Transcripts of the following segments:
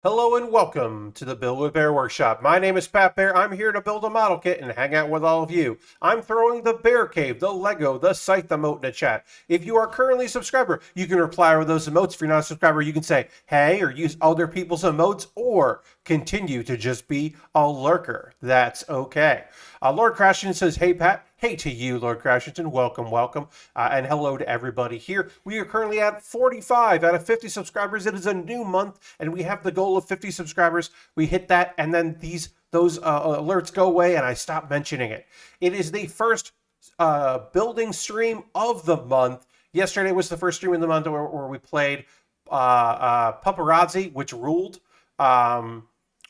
Hello and welcome to the Build With Baer Workshop. My name is Pat Bear. I'm here to build a model kit and hang out with all of you. I'm throwing the Bear Cave, the Lego, the Scythe emote in the chat. If you are currently a subscriber, you can reply with those emotes. If you're not a subscriber, you can say hey or use other people's emotes or continue to just be a lurker. That's okay. Lord Crashington says, hey Pat. Hey to you, Lord Crashington. Welcome, welcome. And hello to everybody here. We are currently at 45 out of 50 subscribers. It is a new month, and we have the goal of 50 subscribers. We hit that, and then those alerts go away, and I stop mentioning it. It is the first building stream of the month. Yesterday was the first stream in the month where we played Paparazzi, which ruled.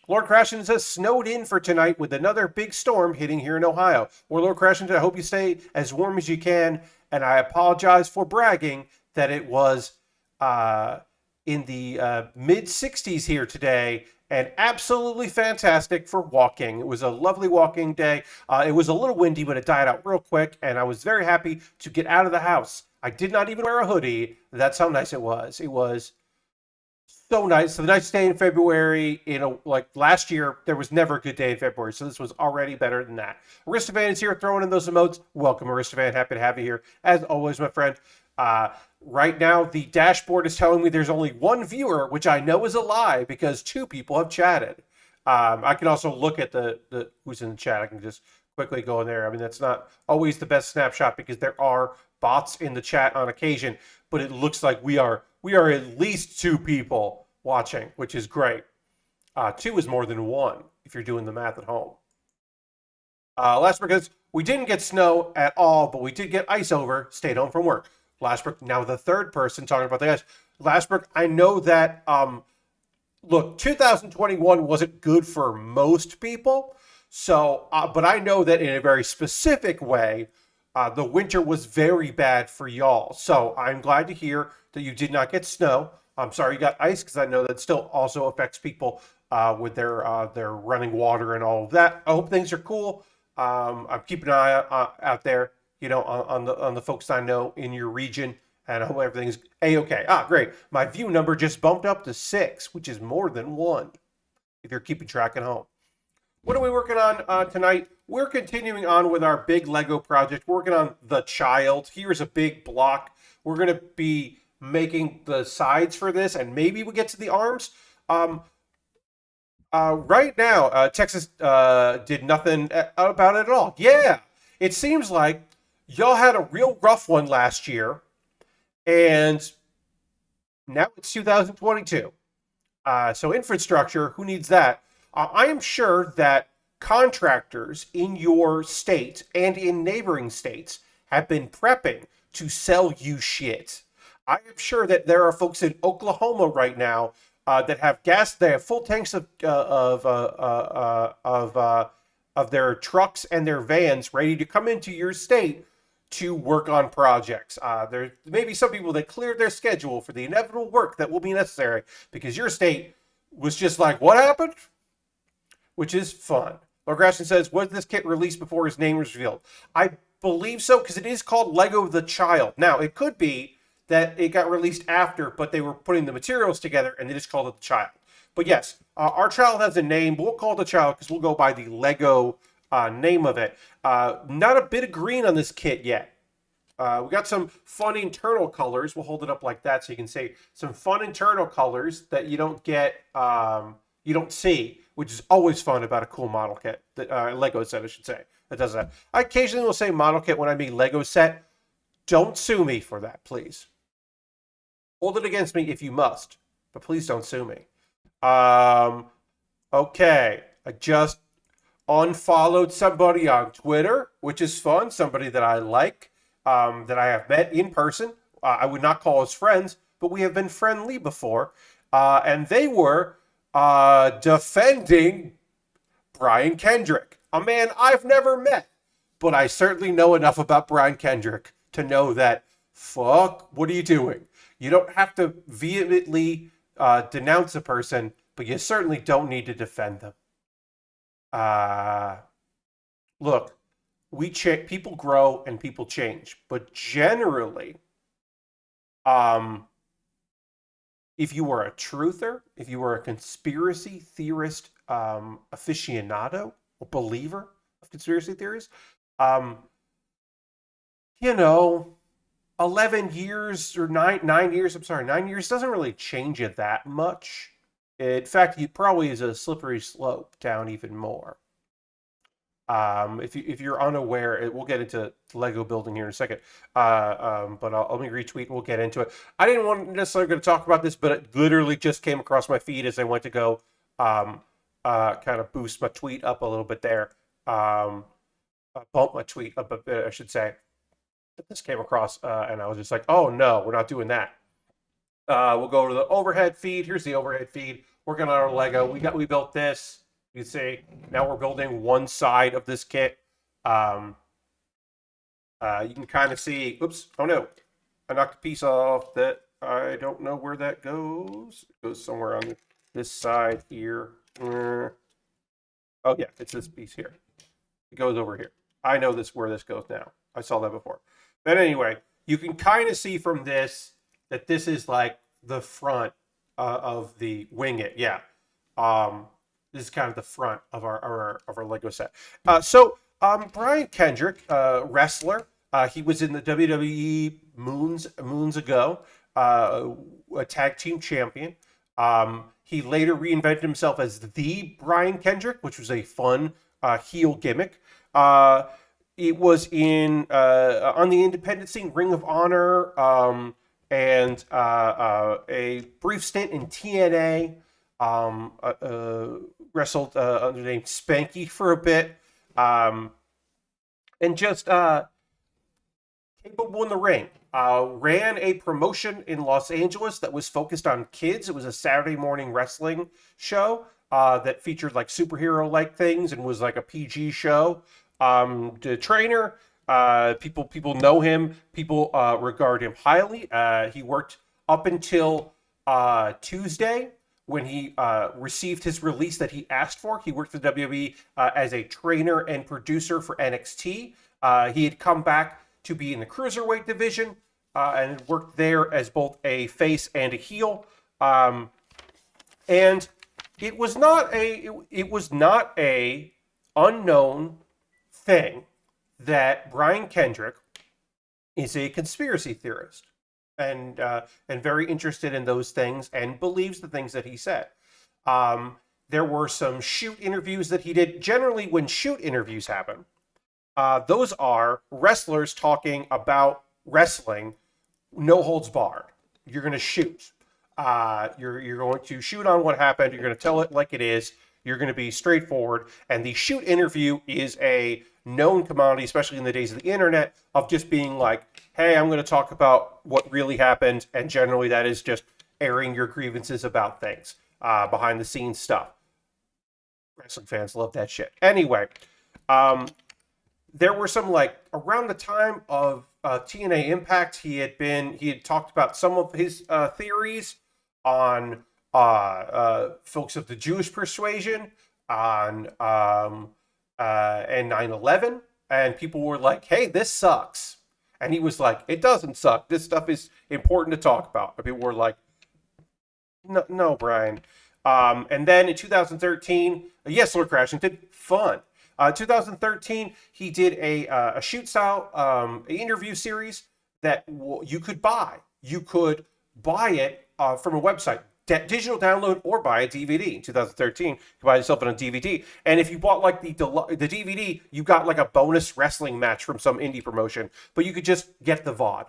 Lord Crashington says, snowed in for tonight with another big storm hitting here in Ohio. Well, Lord Crashington, I hope you stay as warm as you can, and I apologize for bragging that it was in the mid 60s here today, and absolutely fantastic for walking. It was a lovely walking day. It was a little windy, but it died out real quick, and I was very happy to get out of the house. I did not even wear a hoodie. That's how nice it was. It was so nice. So the nice day in February, like last year, there was never a good day in February. So this was already better than that. Aristovan is here throwing in those emotes. Welcome, Aristovan. Happy to have you here. As always, my friend. Right now, the dashboard is telling me there's only one viewer, which I know is a lie because two people have chatted. I can also look at the who's in the chat. I can just quickly go in there. I mean, that's not always the best snapshot because there are bots in the chat on occasion, but it looks like we are at least two people watching, which is great. Two is more than one if you're doing the math at home. Last because we didn't get snow at all, but we did get ice over. Stayed home from work. Lashbrook, now the third person talking about the ice. Lashbrook, I know that, look, 2021 wasn't good for most people. So, but I know that in a very specific way, the winter was very bad for y'all. So I'm glad to hear that you did not get snow. I'm sorry you got ice because I know that still also affects people with their running water and all of that. I hope things are cool. I'm keeping an eye out there, on the folks I know in your region, and I hope everything's a-okay. Great. My view number just bumped up to 6, which is more than 1, if you're keeping track at home. What are we working on tonight? We're continuing on with our big Lego project. We're working on the child. Here's a big block. We're going to be making the sides for this, and maybe we get to the arms. Right now, Texas did nothing about it at all. Yeah, it seems like y'all had a real rough one last year, and now it's 2022. So infrastructure, who needs that? I am sure that contractors in your state and in neighboring states have been prepping to sell you shit. I am sure that there are folks in Oklahoma right now that have gas. They have full tanks of their trucks and their vans ready to come into your state to work on projects. There may be some people that cleared their schedule for the inevitable work that will be necessary because your state was just like, what happened? Which is fun. Lord Grasham says, was this kit released before his name was revealed? I believe so, because it is called Lego the Child. Now, it could be that it got released after, but they were putting the materials together and they just called it the Child. But yes, our child has a name, but we'll call it the Child because we'll go by the Lego name of it. Not a bit of green on this kit yet. We got some fun internal colors. We'll hold it up like that so you can see some fun internal colors that you don't get, you don't see, which is always fun about a cool model kit, Lego set, I should say. That does that. I occasionally will say model kit when I mean Lego set. Don't sue me for that, please. Hold it against me if you must, but please don't sue me. Okay, I just unfollowed somebody on Twitter, which is fun. Somebody that I like, that I have met in person. I would not call us friends, but we have been friendly before. And they were defending Brian Kendrick, a man I've never met, but I certainly know enough about Brian Kendrick to know that, fuck, what are you doing? You don't have to vehemently denounce a person, but you certainly don't need to defend them. Look, people grow and people change, but generally, if you were a truther, if you were a conspiracy theorist aficionado or believer of conspiracy theories, um, you know, 11 years or 9 years, I'm sorry, 9 years doesn't really change it that much. In fact, it probably is a slippery slope down even more. If you're unaware, we'll get into Lego building here in a second. But let me retweet. We'll get into it. I didn't want necessarily going to talk about this, but it literally just came across my feed as I went to go kind of boost my tweet up a little bit there. Bump my tweet up a bit, I should say. This came across, and I was just like, "Oh no, we're not doing that." We'll go to the overhead feed. Here's the overhead feed. Working on our Lego. We built this. You see, now we're building one side of this kit. You can kind of see, oops, oh no, I knocked a piece off that I don't know where that goes. It goes somewhere on this side here. Oh yeah, it's this piece here. It goes over here. I know where this goes now. I saw that before. But anyway, you can kind of see from this that this is like the front of the wing it. Yeah. This is kind of the front of our Lego set. Brian Kendrick, wrestler, he was in the WWE moons ago, a tag team champion. He later reinvented himself as the Brian Kendrick, which was a fun heel gimmick. It was in on the independent scene, Ring of Honor, and a brief stint in TNA. Wrestled under the name Spanky for a bit, and just capable in the ring. Ran a promotion in Los Angeles that was focused on kids. It was a Saturday morning wrestling show that featured like superhero-like things and was like a PG show. The trainer, people know him. People regard him highly. He worked up until Tuesday, when he received his release that he asked for. He worked for WWE as a trainer and producer for NXT. He had come back to be in the cruiserweight division and worked there as both a face and a heel. And it was not a unknown thing that Brian Kendrick is a conspiracy theorist. And very interested in those things and believes the things that he said. There were some shoot interviews that he did. Generally, when shoot interviews happen, those are wrestlers talking about wrestling, no holds barred. You're going to shoot. You're going to shoot on what happened. You're going to tell it like it is. You're going to be straightforward. And the shoot interview is a known commodity, especially in the days of the internet, of just being like, hey, I'm going to talk about what really happened. And generally that is just airing your grievances about things, behind the scenes stuff. Wrestling fans love that shit. Anyway, there were some, like, around the time of TNA Impact, he had talked about some of his theories on folks of the Jewish persuasion, on and 9/11, and people were like, hey, this sucks. And he was like, it doesn't suck. This stuff is important to talk about. And people were like, no, Brian. And then in 2013, yes, Lord Crashing did fun. 2013, he did a shoot style interview series that you could buy. You could buy it from a website, digital download, or buy a DVD. In 2013, you could buy yourself on a DVD. And if you bought like the DVD, you got like a bonus wrestling match from some indie promotion. But you could just get the VOD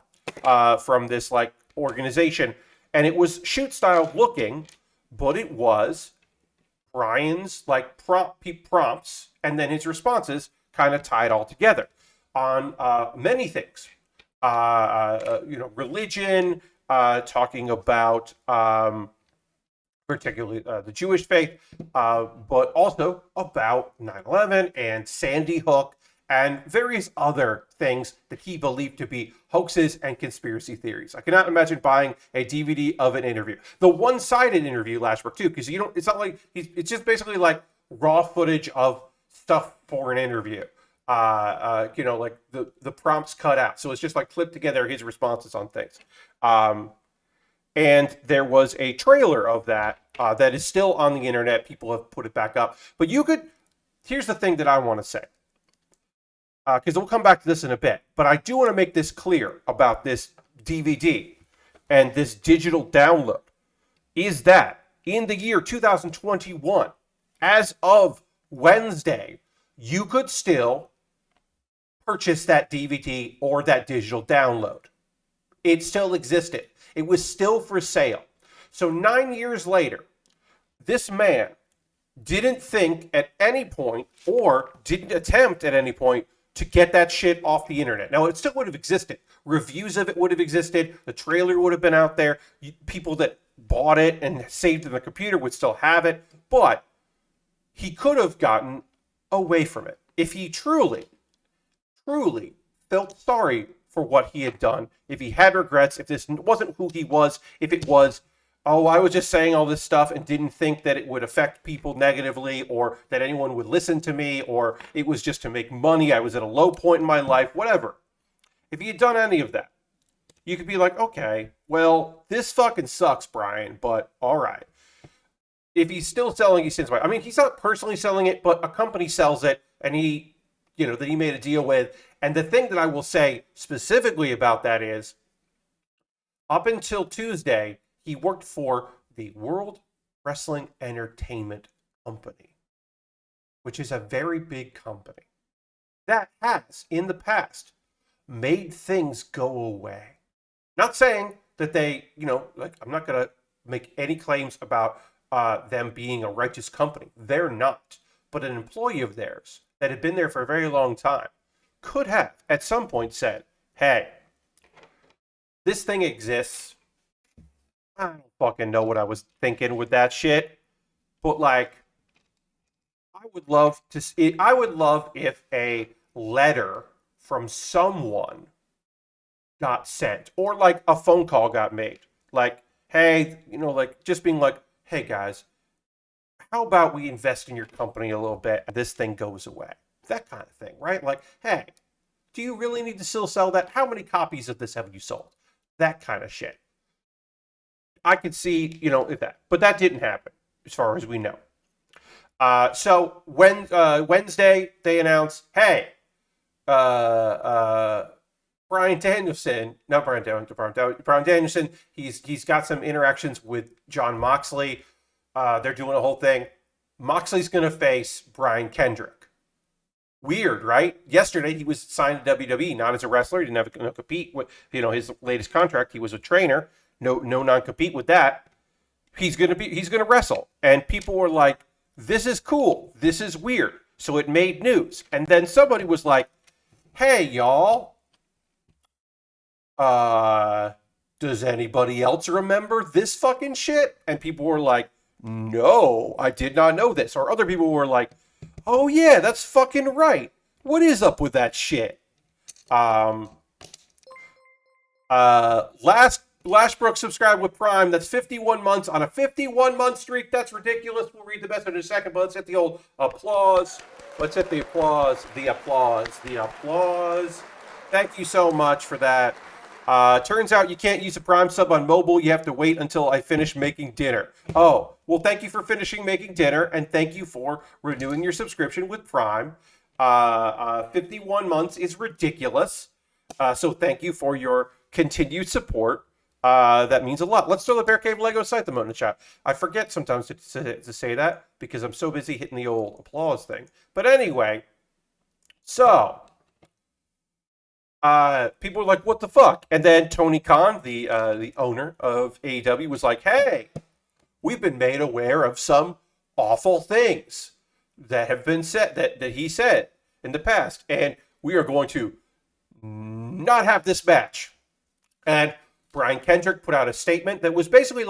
from this like organization. And it was shoot style looking, but it was Brian's like prompts, and then his responses kind of tied all together on many things. Religion, talking about particularly the Jewish faith, but also about 9/11 and Sandy Hook and various other things that he believed to be hoaxes and conspiracy theories. I cannot imagine buying a DVD of an interview. The one-sided interview last work too, because it's not like it's just basically like raw footage of stuff for an interview. Like the prompts cut out, so it's just like clipped together his responses on things. And there was a trailer of that that is still on the internet. People have put it back up. But you could, here's the thing that I want to say, because we'll come back to this in a bit. But I do want to make this clear about this DVD and this digital download is that in the year 2021, as of Wednesday, you could still purchase that DVD or that digital download. It still existed. It was still for sale. So 9 years later, this man didn't think at any point or didn't attempt at any point to get that shit off the internet. Now, it still would have existed. Reviews of it would have existed. The trailer would have been out there. People that bought it and saved it in the computer would still have it. But he could have gotten away from it if he truly felt sorry for what he had done, if he had regrets, if this wasn't who he was, if it was, oh, I was just saying all this stuff and didn't think that it would affect people negatively or that anyone would listen to me, or it was just to make money, I was at a low point in my life, whatever. If he had done any of that, you could be like, okay, well, this fucking sucks, Brian, but all right. If he's still selling his sins, I mean, he's not personally selling it, but a company sells it, and he, that he made a deal with. And the thing that I will say specifically about that is, up until Tuesday, he worked for the World Wrestling Entertainment Company, which is a very big company that has, in the past, made things go away. Not saying that they, I'm not going to make any claims about them being a righteous company. They're not. But an employee of theirs that had been there for a very long time could have, at some point, said, hey, this thing exists. I don't fucking know what I was thinking with that shit. But, I would love if a letter from someone got sent, or a phone call got made. Hey, just being hey guys, how about we invest in your company a little bit and this thing goes away? That kind of thing, right? Hey, do you really need to still sell that? How many copies of this have you sold? That kind of shit. I could see, that. But that didn't happen, as far as we know. So when Wednesday, they announced, hey, Brian Danielson, he's got some interactions with Jon Moxley. They're doing a whole thing. Moxley's going to face Brian Kendrick. Weird, right? Yesterday, he was signed to WWE, not as a wrestler. He didn't have to compete with, his latest contract. He was a trainer. No non-compete with that. He's going to wrestle. And people were like, this is cool. This is weird. So it made news. And then somebody was like, hey, y'all. Does anybody else remember this fucking shit? And people were like, no, I did not know this. Or other people were like, oh yeah, that's fucking right. What is up with that shit? Lashbrook subscribed with Prime. That's 51 months on a 51-month streak. That's ridiculous. We'll read the best in a second, but let's hit the old applause. Let's hit the applause. The applause. The applause. Thank you so much for that. Turns out you can't use a Prime sub on mobile. You have to wait until I finish making dinner. Oh, well, thank you for finishing making dinner, and thank you for renewing your subscription with Prime. 51 months is ridiculous. So thank you for your continued support. That means a lot. Let's throw the Bear Cave Lego site emote in the chat. I forget sometimes to say that because I'm so busy hitting the old applause thing. But anyway, so people were like, what the fuck? And then Tony Khan, the owner of AEW, was like, hey, we've been made aware of some awful things that have been said, that he said in the past, and we are going to not have this match. And Brian Kendrick put out a statement that was basically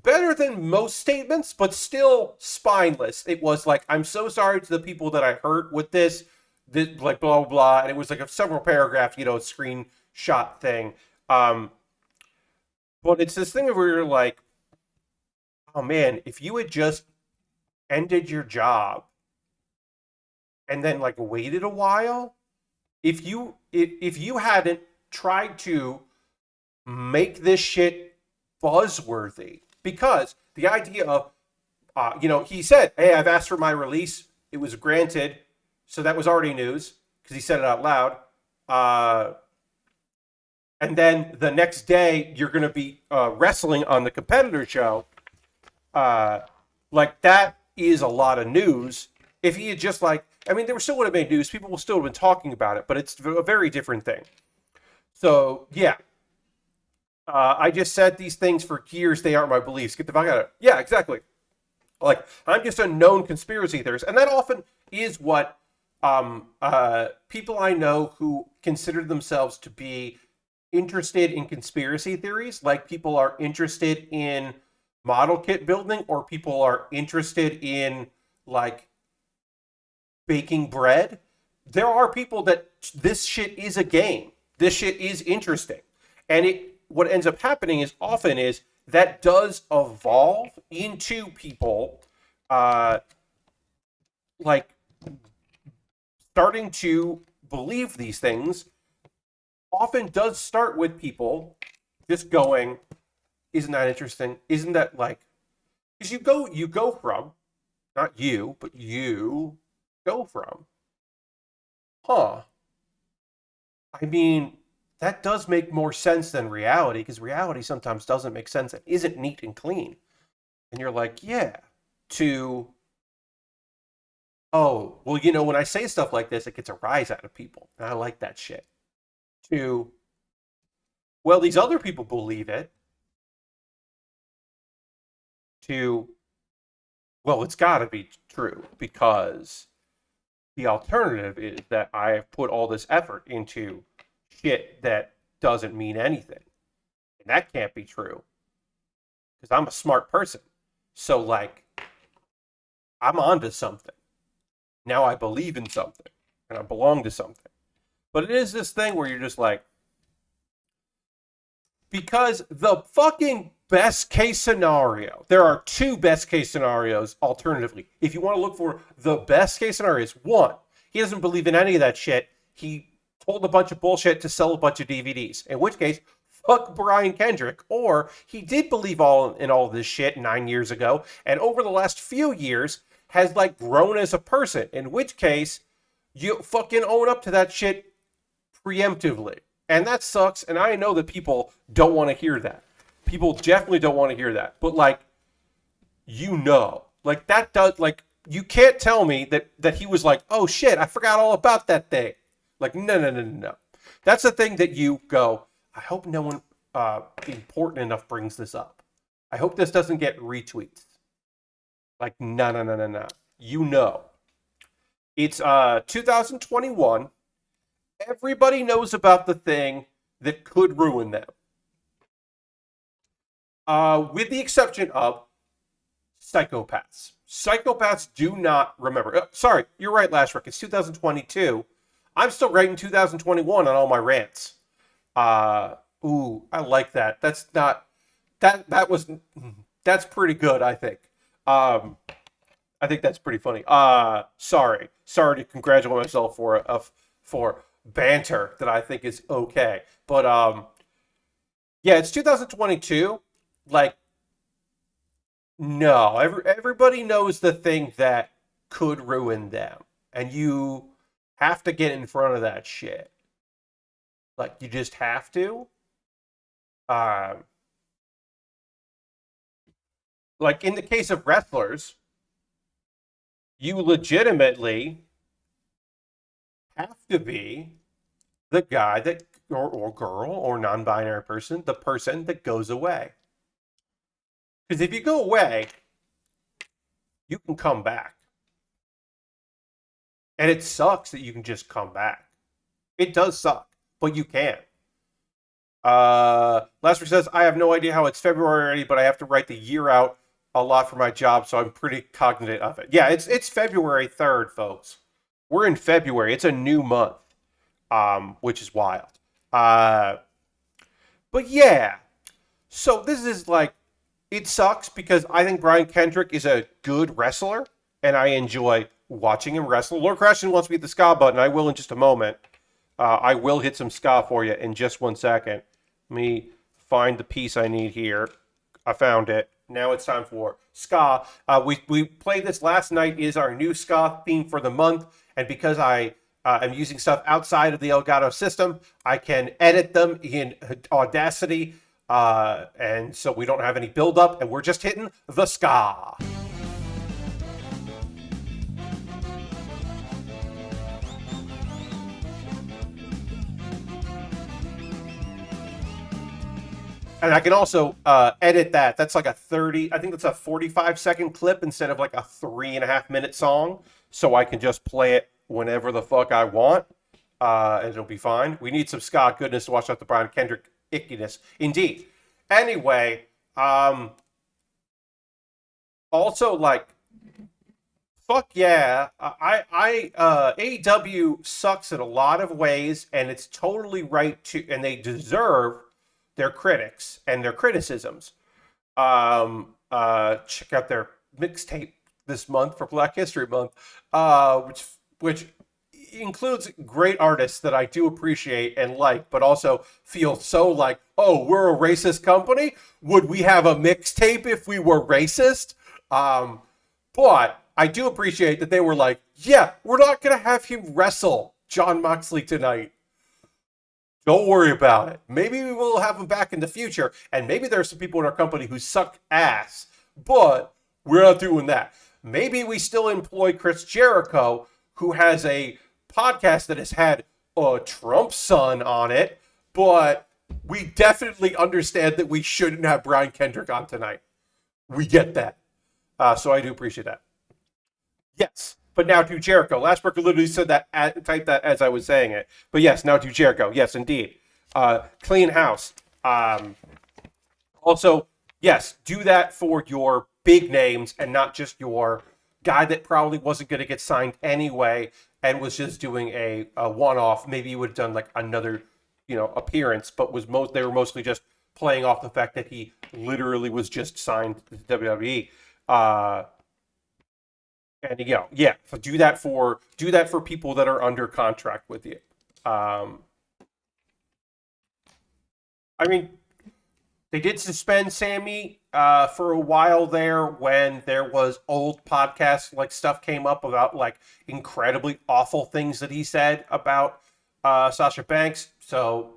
better than most statements, but still spineless. It was I'm so sorry to the people that I hurt with this blah, blah, blah. And it was a several paragraph, screenshot thing. But it's this thing where you're like, oh man, if you had just ended your job and then waited a while, if you hadn't tried to make this shit buzzworthy because the idea of, he said, hey, I've asked for my release. It was granted. So that was already news because he said it out loud. And then the next day, you're going to be wrestling on the competitor show. Like, that is a lot of news. If he had just there still would have made news. People will still have been talking about it, but it's a very different thing. So, yeah. I just said these things for years. They aren't my beliefs. Get the fuck out of it. Yeah, exactly. Like, I'm just a known conspiracy theorist. And that often is what people I know who consider themselves to be interested in conspiracy theories, like people are interested in model kit building, or people are interested in, like, baking bread. There are people that this shit is a game. This shit is interesting. And what ends up happening is often is that does evolve into people like starting to believe these things. Often does start with people just going, isn't that interesting? Isn't that like, because you go from, not you, but you go from, huh, I mean, that does make more sense than reality, because reality sometimes doesn't make sense and isn't neat and clean. And you're like, yeah, to, oh, well, when I say stuff like this, it gets a rise out of people. And I like that shit. To, well, these other people believe it. To, well, it's got to be true, because the alternative is that I have put all this effort into shit that doesn't mean anything. And that can't be true, because I'm a smart person. So, like, I'm onto something. Now I believe in something, and I belong to something. But it is this thing where you're just like, because the fucking best case scenario, there are two best case scenarios alternatively. If you want to look for the best case scenarios, one, he doesn't believe in any of that shit. He told a bunch of bullshit to sell a bunch of DVDs. In which case, fuck Brian Kendrick. Or he did believe in all this shit 9 years ago, and over the last few years has, like, grown as a person. In which case, you fucking own up to that shit preemptively. And that sucks, and I know that people don't want to hear that. People definitely don't want to hear that. But, like, like, that does, like, you can't tell me that he was like, oh shit, I forgot all about that thing. Like, no. That's the thing that you go, I hope no one important enough brings this up. I hope this doesn't get retweets. Like, no. It's 2021. Everybody knows about the thing that could ruin them. With the exception of psychopaths. Psychopaths do not remember. Sorry, you're right, Lashrick. It's 2022. I'm still writing 2021 on all my rants. Ooh, I like that. That's not... That's pretty good, I think. I think that's pretty funny. Sorry to congratulate myself for banter that I think is okay. But yeah, it's 2022. Like, no, everybody knows the thing that could ruin them, and you have to get in front of that shit. Like, you just have to. Like, in the case of wrestlers, you legitimately have to be the guy that, or girl, or non-binary person, the person that goes away. Because if you go away, you can come back. And it sucks that you can just come back. It does suck, but you can. Lester says, I have no idea how it's February already, but I have to write the year out a lot for my job, so I'm pretty cognizant of it. Yeah, it's February 3rd, folks. We're in February. It's a new month, which is wild. But yeah, so this is like, it sucks because I think Brian Kendrick is a good wrestler, and I enjoy watching him wrestle. Lord Crashton wants me to hit the ska button. I will in just a moment. I will hit some ska for you in just 1 second. Let me find the piece I need here. I found it. Now it's time for ska. We played this last night. Is our new ska theme for the month, and because I am using stuff outside of the Elgato system, I can edit them in Audacity, and so we don't have any buildup, and we're just hitting the ska. And I can also edit that. That's like a 30, I think that's a 45-second clip instead of like a 3.5 minute song. So I can just play it whenever the fuck I want, and it'll be fine. We need some ska goodness to wash out the Brian Kendrick ickiness. Indeed. Anyway, also like, fuck yeah. AEW sucks in a lot of ways, and it's totally right to, and they deserve their critics and their criticisms. Check out their mixtape this month for Black History Month, which includes great artists that I do appreciate and like, but also feel so like, oh, we're a racist company. Would we have a mixtape if we were racist? But I do appreciate that they were like, yeah, we're not gonna have him wrestle Jon Moxley tonight. Don't worry about it. Maybe we will have him back in the future, and maybe there are some people in our company who suck ass, but we're not doing that. Maybe we still employ Chris Jericho, who has a podcast that has had a Trump son on it, but we definitely understand that we shouldn't have Brian Kendrick on tonight. We get that. So I do appreciate that. Yes. But now to Jericho. Last Brooker literally said that, typed that as I was saying it. But yes, now to Jericho. Yes, indeed. Clean house. Also, yes, do that for your big names and not just your guy that probably wasn't going to get signed anyway and was just doing a one-off. Maybe you would have done like another, appearance, but they were mostly just playing off the fact that he literally was just signed to WWE. And yeah. So do that for people that are under contract with you. I mean, they did suspend Sammy for a while there when there was old podcast like stuff came up about like incredibly awful things that he said about Sasha Banks. So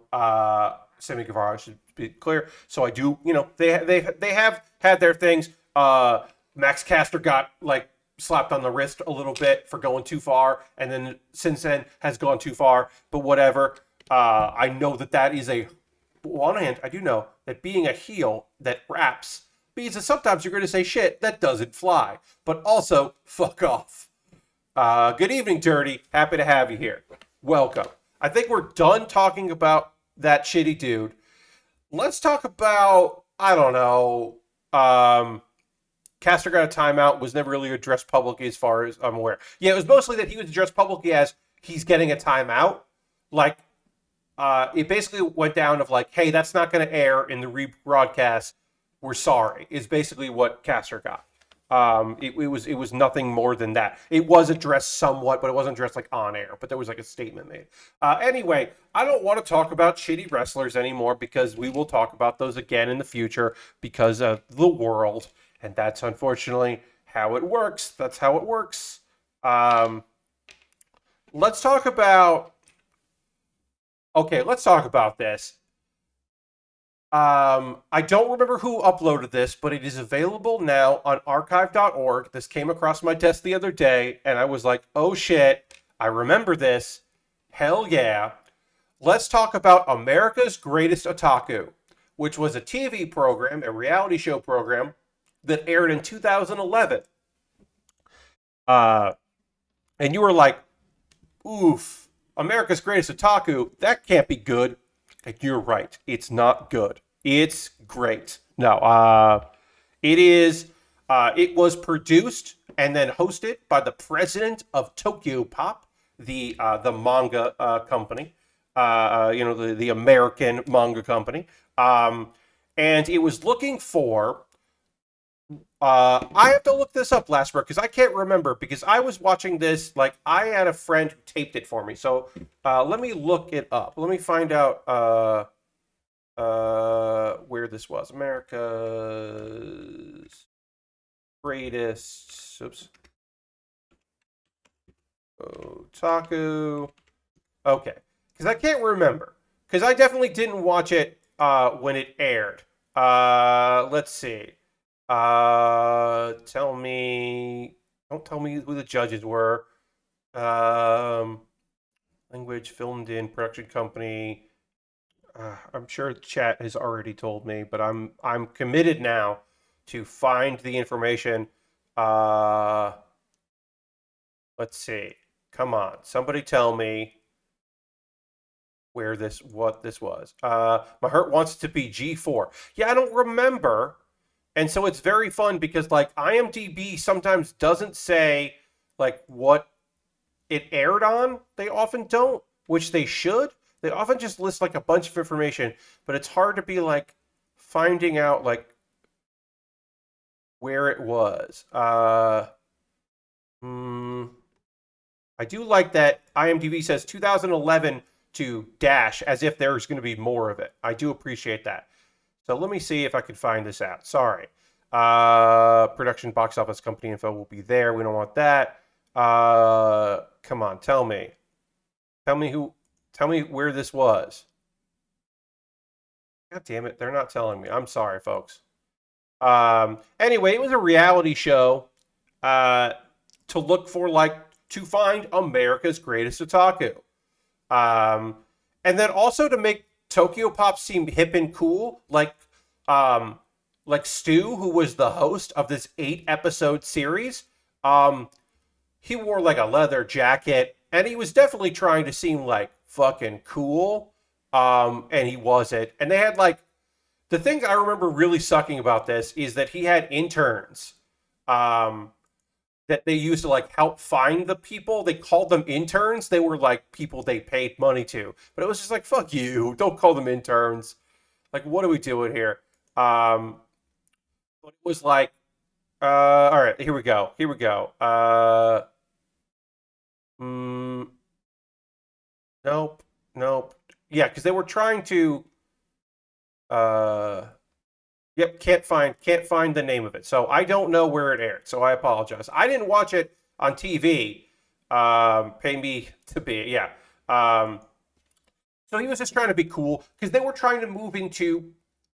Sammy Guevara, should be clear. So I do, they have had their things. Max Caster got like slapped on the wrist a little bit for going too far, and then since then has gone too far, but whatever. I know that is on one hand, I do know that being a heel that raps means that sometimes you're going to say shit that doesn't fly, but also fuck off. Good evening, Dirty. Happy to have you here. Welcome. I think we're done talking about that shitty dude. Let's talk about, I don't know, Caster got a timeout, was never really addressed publicly as far as I'm aware. Yeah, it was mostly that he was addressed publicly as he's getting a timeout. Like, it basically went down of like, hey, that's not going to air in the rebroadcast. We're sorry, is basically what Caster got. It was nothing more than that. It was addressed somewhat, but it wasn't addressed like on air. But there was like a statement made. Anyway, I don't want to talk about shitty wrestlers anymore because we will talk about those again in the future because of the world. And that's unfortunately how it works. That's how it works. Let's talk about this. I don't remember who uploaded this, but it is available now on archive.org. This came across my desk the other day, and I was like, oh shit, I remember this. Hell yeah. Let's talk about America's Greatest Otaku, which was a TV program, a reality show program, that aired in 2011. And you were like, oof, America's Greatest Otaku, that can't be good. And you're right. It's not good. It's great. No, it is. It was produced and then hosted by the president of Tokyo Pop, the manga company, the American manga company. And it was looking for I have to look this up, Lasper, because I can't remember, because I was watching this, like, I had a friend who taped it for me. So let me look it up. Let me find out. where this was. America's greatest. Oops. Otaku. Okay, because I can't remember. Because I definitely didn't watch it when it aired. Let's see. Tell me. Don't tell me who the judges were. Um, language filmed in production company. I'm sure the chat has already told me, but I'm committed now to find the information. Uh, let's see. Come on, somebody tell me what this was. My heart wants it to be G4. Yeah, I don't remember, and so it's very fun because like IMDb sometimes doesn't say like what it aired on. They often don't, which they should. They often just list like a bunch of information, but it's hard to be like finding out like where it was. Hmm, I do like that IMDb says 2011 to dash as if there's going to be more of it. I do appreciate that. So let me see if I can find this out. Sorry. Production box office company info will be there. We don't want that. Come on, tell me. Tell me where this was. God damn it, they're not telling me. I'm sorry, folks. Anyway, it was a reality show uh, to look for, like, to find America's greatest otaku. Um, and then also to make Tokyo Pop seem hip and cool, um, like Stu, who was the host of this 8 episode series. Um, he wore like a leather jacket, and he was definitely trying to seem like fucking cool. And he wasn't. And they had like the thing I remember really sucking about this is that he had interns. Um, that they used to like help find the people. They called them interns. They were like people they paid money to. But it was just like, fuck you. Don't call them interns. Like, what are we doing here? Um, but it was like, all right, here we go. Here we go. Mm, nope. Nope. Yeah, because they were trying to uh yep, can't find the name of it. So I don't know where it aired. So I apologize. I didn't watch it on TV. Pay me to be, yeah. Um, so he was just trying to be cool because they were trying to move into.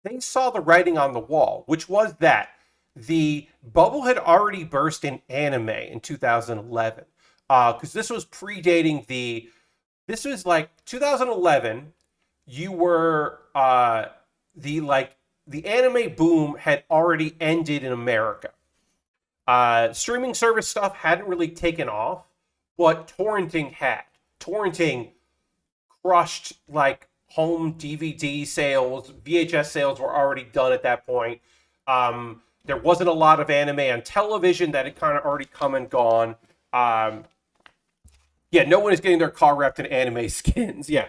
They saw the writing on the wall, which was that the bubble had already burst in anime in 2011. Because this was predating the. This was like 2011. You were the like the anime boom had already ended in America. Streaming service stuff hadn't really taken off, but torrenting had. Torrenting crushed like home DVD sales. VHS sales were already done at that point. There wasn't a lot of anime on television that had kind of already come and gone. Um, yeah, no one is getting their car wrapped in anime skins. Yeah.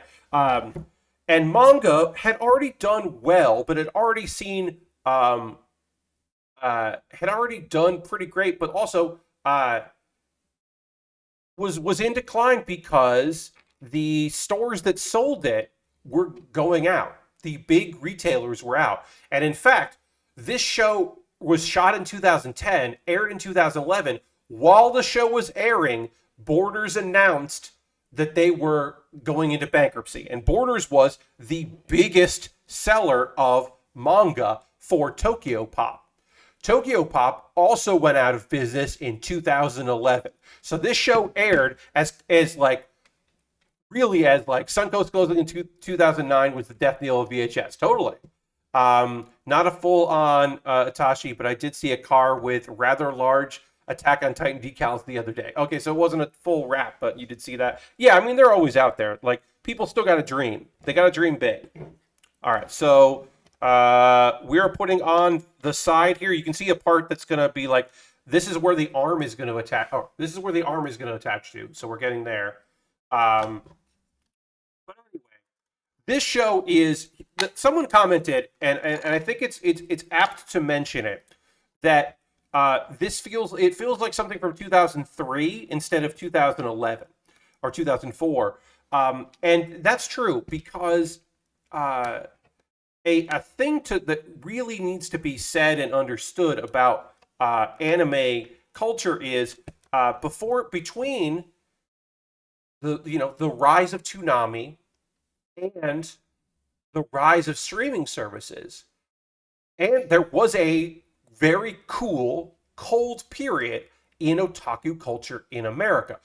And manga had already done well, but um, had already done pretty great, but also was in decline because the stores that sold it were going out. The big retailers were out, and in fact, this show was shot in 2010, aired in 2011. While the show was airing, Borders announced that they were going into bankruptcy, and Borders was the biggest seller of manga for Tokyo Pop. Tokyo Pop also went out of business in 2011. So this show aired as like really as like Suncoast Closing in 2009 was the death knell of VHS. Totally. Not a full on Itachi, but I did see a car with rather large Attack on Titan decals the other day. Okay, so it wasn't a full wrap, but you did see that. Yeah, I mean they're always out there. Like people still got to dream. They got to dream big. All right, so we are putting on the side here. You can see a part that's going to be like this is where the arm is going to attach. Oh, this is where the arm is going to attach to. So we're getting there. Um, but anyway, this show is. Someone commented, and I think it's apt to mention it that this feels like something from 2003 instead of 2011 or 2004, and that's true because. a thing that really needs to be said and understood about anime culture is between the rise of Toonami and the rise of streaming services, and there was a very cool cold period in otaku culture in America.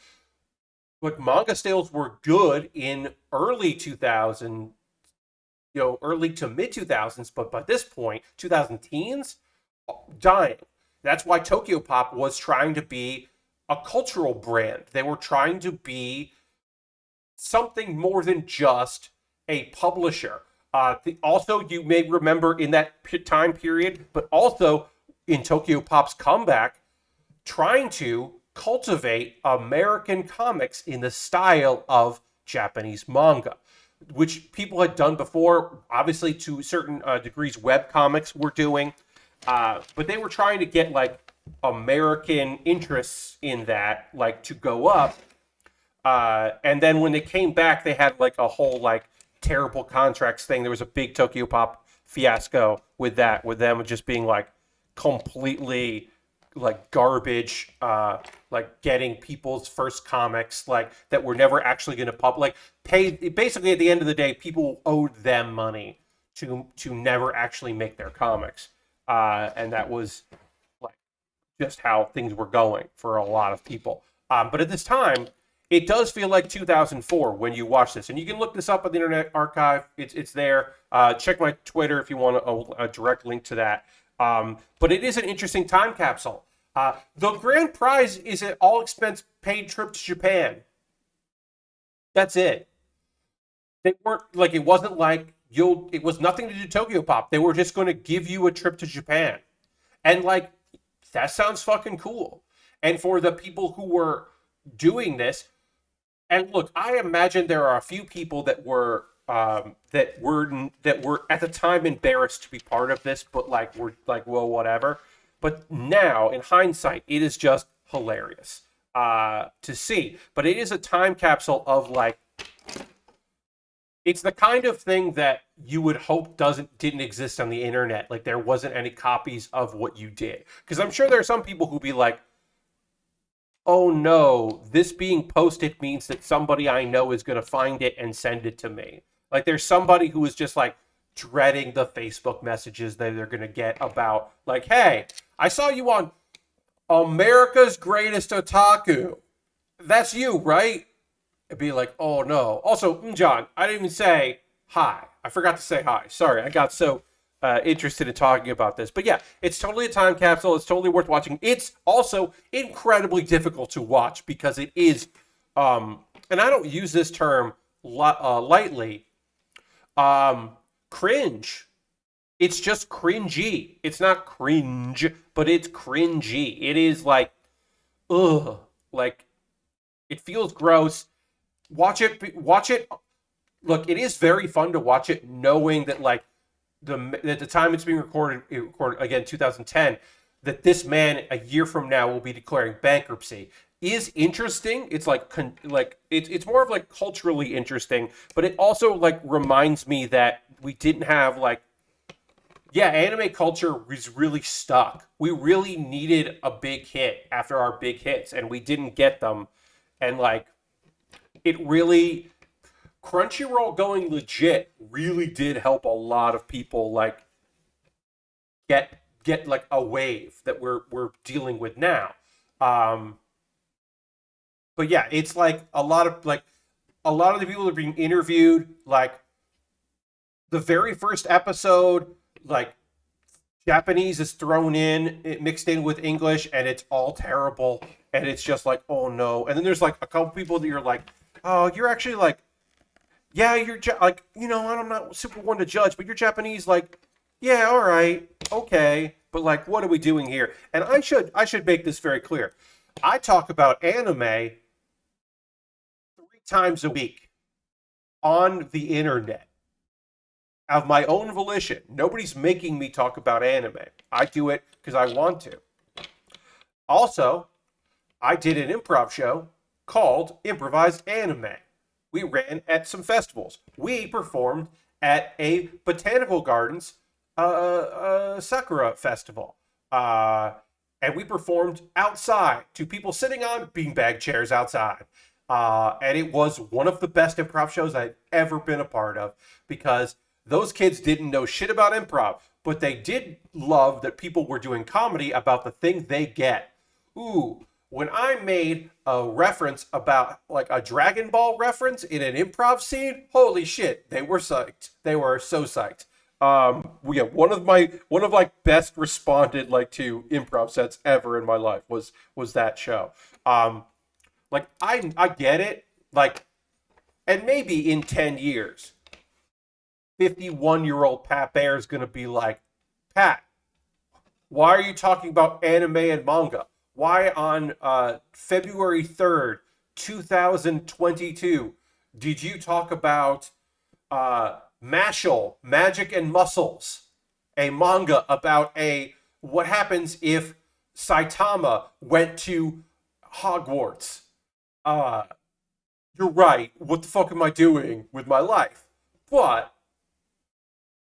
Like manga sales were good in early 2000, early to mid 2000s, but by this point, 2000 teens, dying. That's why Tokyo Pop was trying to be a cultural brand. They were trying to be something more than just a publisher. Also, you may remember in that time period, but also in Tokyo Pop's comeback, trying to cultivate American comics in the style of Japanese manga, which people had done before. Obviously, to certain degrees, web comics were doing, but they were trying to get like American interests in that, like to go up. And then when they came back, they had like a whole like terrible contracts thing. There was a big Tokyo Pop fiasco with that, with them just being like completely like garbage, like getting people's first comics like that were never actually going to like pay. Basically, at the end of the day, people owed them money to never actually make their comics, and that was like just how things were going for a lot of people. But at this time, it does feel like 2004 when you watch this, and you can look this up on the Internet Archive. It's there. Check my Twitter if you want a direct link to that. But it is an interesting time capsule. The grand prize is an all-expense paid trip to Japan. That's it. They weren't like it wasn't like it was nothing to do Tokyo Pop. They were just going to give you a trip to Japan, and like that sounds fucking cool. And for the people who were doing this, and look, I imagine there are a few people that were at the time embarrassed to be part of this, but like we're like, well, whatever. But now, in hindsight, it is just hilarious to see. But it is a time capsule of like, it's the kind of thing that you would hope didn't exist on the internet. Like there wasn't any copies of what you did, because I'm sure there are some people who be like, oh no, this being posted means that somebody I know is going to find it and send it to me. Like there's somebody who is just like dreading the Facebook messages that they're going to get about like, hey, I saw you on America's Greatest Otaku. That's you, right? It'd be like, oh no. Also, John, I didn't even say hi. I forgot to say hi. Sorry, I got so interested in talking about this. But yeah, it's totally a time capsule. It's totally worth watching. It's also incredibly difficult to watch because it is, and I don't use this term lightly, cringe. It's just cringy. It's not cringe, but it's cringy. It is like, ugh, like it feels gross. Watch it. Watch it. Look, it is very fun to watch it, knowing that like at the time it's being recorded again 2010, that this man a year from now will be declaring bankruptcy is interesting. It's like it's more of like culturally interesting, but it also like reminds me that we didn't have like, yeah, anime culture was really stuck. We really needed a big hit after our big hits, and we didn't get them. And like, it really, Crunchyroll going legit really did help a lot of people like get like a wave that we're dealing with now. But yeah, it's like a lot of the people that are being interviewed, like the very first episode, like Japanese is thrown in, it mixed in with English, and it's all terrible. And it's just like, oh no. And then there's like a couple people that you're like, oh, you're actually like, yeah, you're like, I'm not super one to judge, but you're Japanese, like, yeah, all right, okay, but like, what are we doing here? And I should make this very clear. I talk about anime 3 times a week on the internet of my own volition. Nobody's making me talk about anime. I do it because I want to. Also, I did an improv show called Improvised Anime. We ran at some festivals. We performed at a botanical gardens sakura festival. Uh, and we performed outside to people sitting on beanbag chairs outside. And it was one of the best improv shows I've ever been a part of because those kids didn't know shit about improv, but they did love that people were doing comedy about the thing they get. Ooh, when I made a reference about like a Dragon Ball reference in an improv scene, holy shit, they were psyched. They were so psyched. Yeah, one of like best responded like to improv sets ever in my life was that show. Like I get it, like, and maybe in 10 years, 51-year-old Pat Bear is gonna be like, Pat, why are you talking about anime and manga? Why on February 3rd, 2022, did you talk about Mashle, Magic and Muscles, a manga about a what happens if Saitama went to Hogwarts? Uh, you're right. What the fuck am I doing with my life? But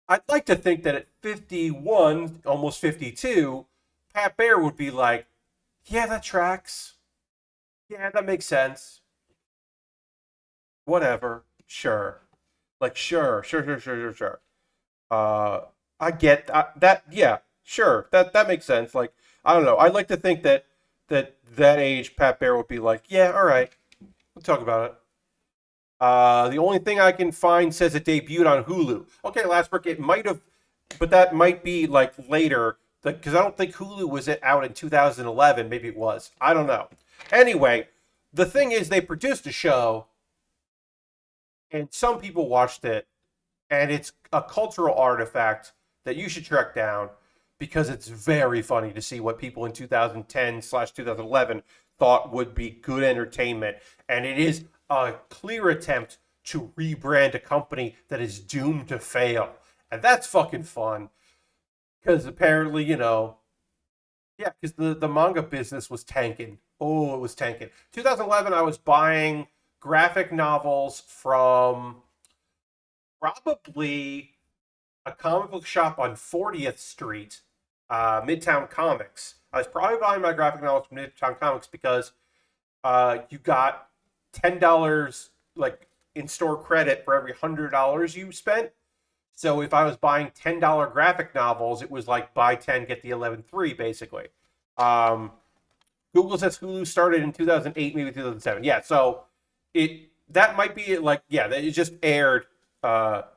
I'd like to think that at 51, almost 52, Pat Bear would be like, yeah, that tracks. Yeah, that makes sense. Whatever. Sure. Like, sure. Uh, I get that. Yeah, sure. That makes sense. Like, I don't know. I'd like to think that that age Pat Bear would be like, yeah, all right, we'll talk about it. The only thing I can find says it debuted on Hulu. Okay, Last Brick, it might have, but that might be like later, because I don't think Hulu was out in 2011. Maybe it was. I don't know. Anyway, the thing is, they produced a show, and some people watched it, and it's a cultural artifact that you should track down because it's very funny to see what people in 2010/2011 thought would be good entertainment, and it is a clear attempt to rebrand a company that is doomed to fail, and that's fucking fun because apparently, yeah, because the manga business was tanking. Oh, it was tanking. 2011, I was buying graphic novels from probably a comic book shop on 40th Street, Midtown Comics. I was probably buying my graphic novels from Midtown Comics because you got $10 like in store credit for every $100 you spent. So if I was buying $10 graphic novels, it was like buy 10 get the 11 free basically. Um, Google says Hulu started in 2008, maybe 2007. Yeah, so that might be like, yeah, it just aired. But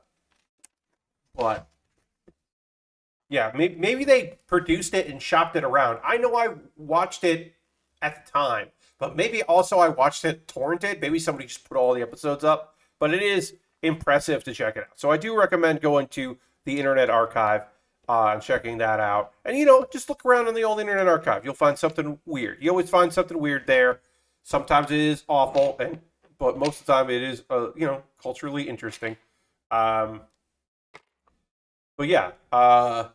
yeah, maybe they produced it and shopped it around. I know I watched it at the time, but maybe also I watched it torrented. Maybe somebody just put all the episodes up. But it is impressive to check it out. So I do recommend going to the Internet Archive and checking that out. And just look around on the old Internet Archive. You'll find something weird. You always find something weird there. Sometimes it is awful, but most of the time it is culturally interesting. But yeah, I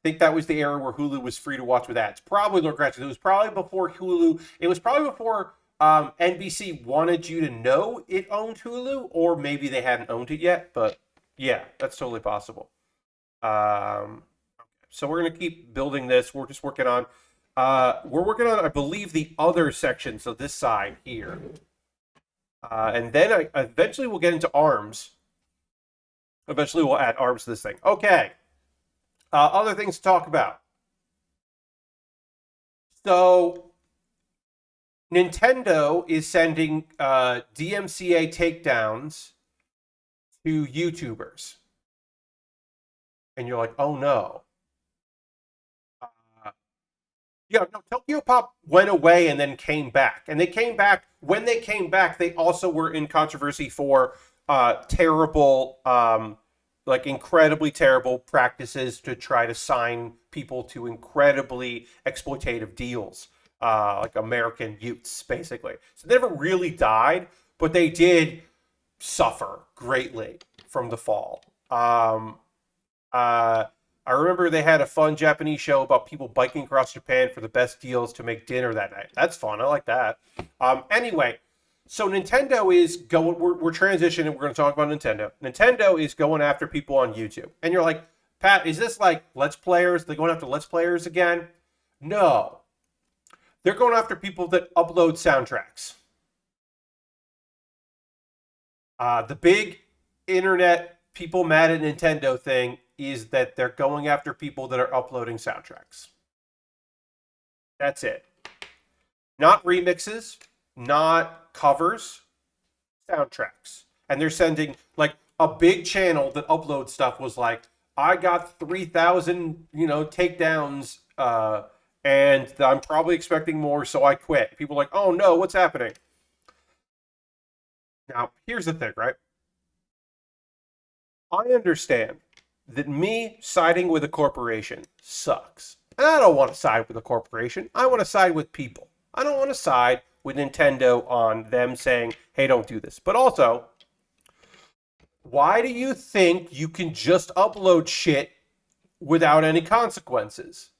think that was the era where Hulu was free to watch with ads. Probably Lord Gratchis. It was probably before Hulu. It was probably before NBC wanted you to know it owned Hulu, or maybe they hadn't owned it yet. But yeah, that's totally possible. So we're gonna keep building this. We're just working on. I believe, the other sections of this side here, and then eventually we'll get into arms. Eventually, we'll add arms to this thing. Okay. Other things to talk about. So, Nintendo is sending DMCA takedowns to YouTubers. And you're like, oh no. Yeah, no, Tokyo Pop went away and then came back. And they came back. When they came back, they also were in controversy for terrible, like incredibly terrible practices to try to sign people to incredibly exploitative deals, like American youths, basically. So they never really died, but they did suffer greatly from the fall. I remember they had a fun Japanese show about people biking across Japan for the best deals to make dinner that night. That's fun. I like that. Anyway, So Nintendo is going. We're transitioning. We're going to talk about Nintendo. Nintendo is going after people on YouTube, and you're like, Pat, is this like Let's Players? They're going after Let's Players again? No, they're going after people that upload soundtracks. The big internet people mad at Nintendo thing is that they're going after people that are uploading soundtracks. That's it. Not remixes, not covers, soundtracks. And they're sending like a big channel that uploads stuff was like, I got 3,000, takedowns, and I'm probably expecting more, so I quit. People are like, oh no, what's happening? Now, here's the thing, right? I understand that me siding with a corporation sucks. And I don't want to side with a corporation. I want to side with people. I don't want to side with Nintendo on them saying, hey, don't do this. But also, why do you think you can just upload shit without any consequences?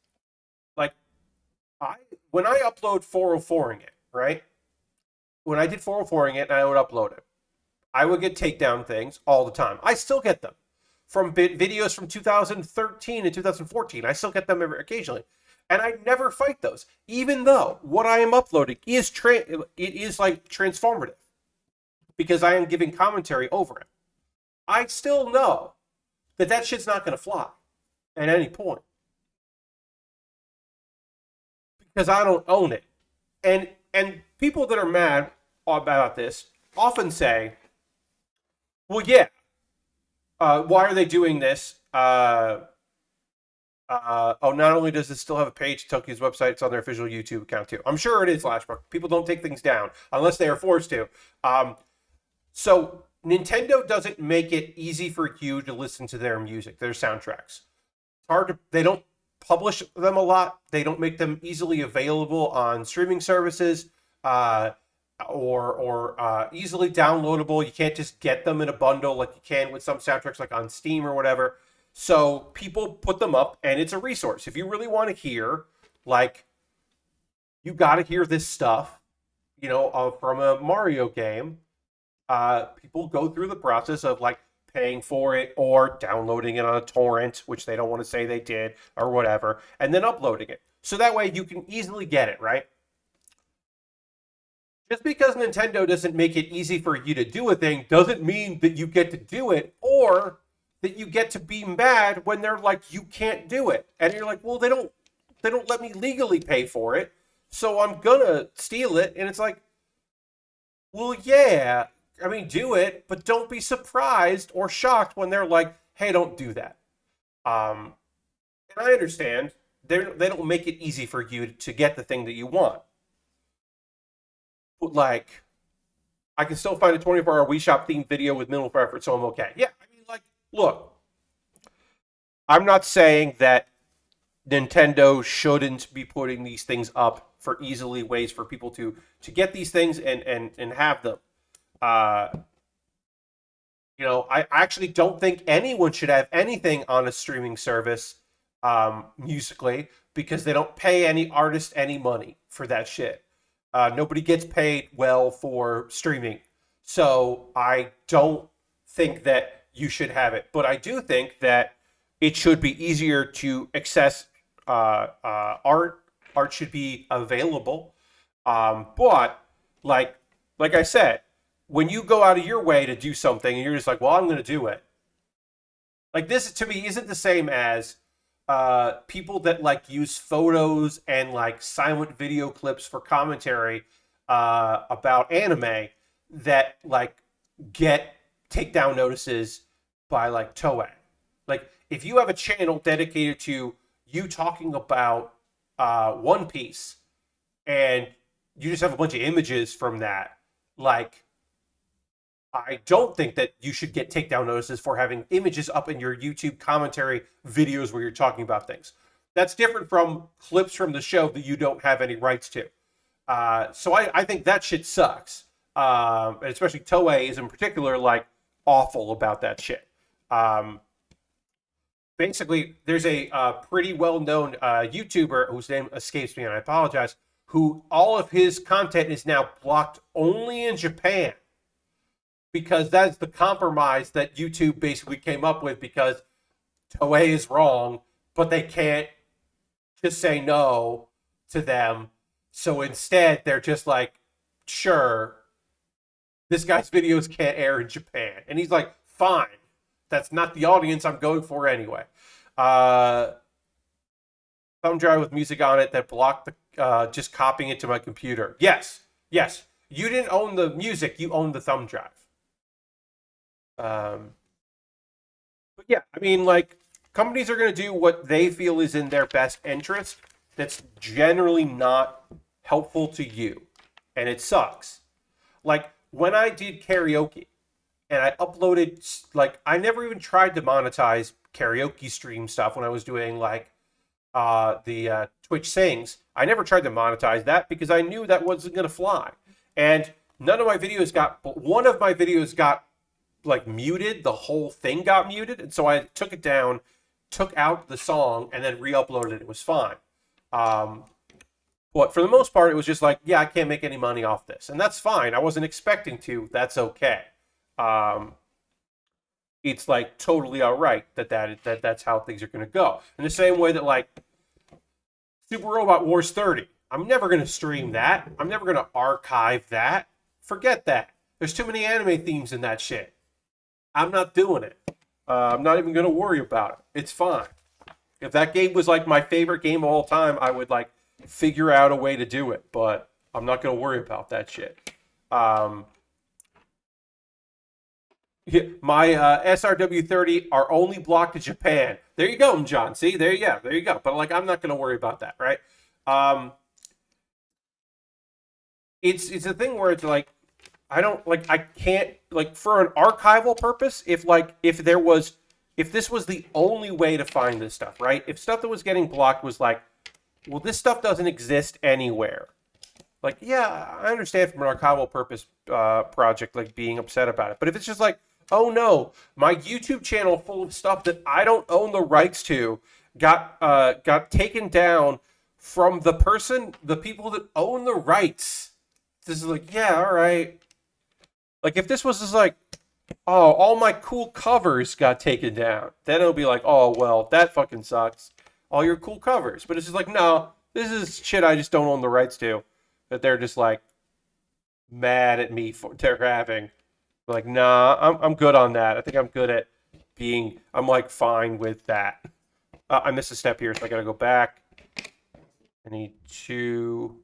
Like, I when I upload 404ing it, right? When I did 404ing it and I would upload it, I would get takedown things all the time. I still get them from videos from 2013 and 2014. I still get them occasionally, and I never fight those, even though what I am uploading is it is like transformative because I am giving commentary over it. I still know that that shit's not going to fly at any point because I don't own it. And people that are mad about this often say, well, yeah, why are they doing this? Not only does it still have a page, Tokyo's website, it's on their official YouTube account too. I'm sure it is, Lashbrook. People don't take things down unless they are forced to. So Nintendo doesn't make it easy for you to listen to their music, their soundtracks. It's hard to, they don't publish them a lot. They don't make them easily available on streaming services. Or easily downloadable. You can't just get them in a bundle like you can with some soundtracks, like on Steam or whatever. So people put them up, and it's a resource. If you really want to hear, like, you got to hear this stuff, from a Mario game. People go through the process of like paying for it or downloading it on a torrent, which they don't want to say they did or whatever, and then uploading it. So that way you can easily get it, right? Just because Nintendo doesn't make it easy for you to do a thing doesn't mean that you get to do it or that you get to be mad when they're like, you can't do it. And you're like, well, they don't let me legally pay for it, so I'm gonna steal it. And it's like, well, yeah, I mean, do it, but don't be surprised or shocked when they're like, hey, don't do that. And I understand they don't make it easy for you to get the thing that you want. But like, I can still find a 24-hour Wii Shop themed video with minimal effort, so I'm okay. Yeah, I mean, like, look, I'm not saying that Nintendo shouldn't be putting these things up for easily ways for people to get these things and have them. Uh, I actually don't think anyone should have anything on a streaming service musically because they don't pay any artist any money for that shit. Nobody gets paid well for streaming. So I don't think that you should have it. But I do think that it should be easier to access art. Art should be available. But like I said, when you go out of your way to do something and you're just like, well, I'm going to do it. Like, this to me isn't the same as people that like use photos and like silent video clips for commentary about anime that like get takedown notices by like Toei. Like, if you have a channel dedicated to you talking about One Piece and you just have a bunch of images from that, like, I don't think that you should get takedown notices for having images up in your YouTube commentary videos where you're talking about things. That's different from clips from the show that you don't have any rights to. So I think that shit sucks. And especially Toei is in particular like awful about that shit. Basically, there's a pretty well-known YouTuber whose name escapes me, and I apologize, who all of his content is now blocked only in Japan, because that's the compromise that YouTube basically came up with, because Toei is wrong, but they can't just say no to them. So instead, they're just like, sure, this guy's videos can't air in Japan. And he's like, fine. That's not the audience I'm going for anyway. Thumb drive with music on it that blocked the just copying it to my computer. Yes. You didn't own the music. You owned the thumb drive. But yeah, I mean, like, companies are going to do what they feel is in their best interest. That's generally not helpful to you. And it sucks. Like, when I did karaoke and I uploaded, like, I never even tried to monetize karaoke stream stuff when I was doing, like, the Twitch Sings. I never tried to monetize that because I knew that wasn't going to fly. And none of my videos one of my videos got, like, muted. The whole thing got muted. And so I took it down, took out the song, and then re-uploaded it. It was fine. But for the most part, it was just like, yeah, I can't make any money off this. And that's fine. I wasn't expecting to. That's okay. It's like totally all right that's how things are going to go. In the same way that, like, Super Robot Wars 30, I'm never going to stream that. I'm never going to archive that. Forget that. There's too many anime themes in that shit. I'm not doing it. I'm not even going to worry about it. It's fine. If that game was, like, my favorite game of all time, I would, like, figure out a way to do it, but I'm not going to worry about that shit. My SRW30 are only blocked to Japan. There you go, John. See, there you go. But, like, I'm not going to worry about that, right? It's a thing where it's like, I can't, like, for an archival purpose, if this was the only way to find this stuff, right? If stuff that was getting blocked was like, well, this stuff doesn't exist anywhere. Like, yeah, I understand from an archival purpose project, like, being upset about it. But if it's just like, oh no, my YouTube channel full of stuff that I don't own the rights to got taken down from the people that own the rights. This is like, yeah, all right. Like, if this was just like, oh, all my cool covers got taken down, then it'll be like, oh, well, that fucking sucks. All your cool covers. But it's just like, no, this is shit I just don't own the rights to. That they're just, like, mad at me for they're having. Like, nah, I'm good on that. I think I'm good at I'm, like, fine with that. I missed a step here, so I gotta go back. I need 2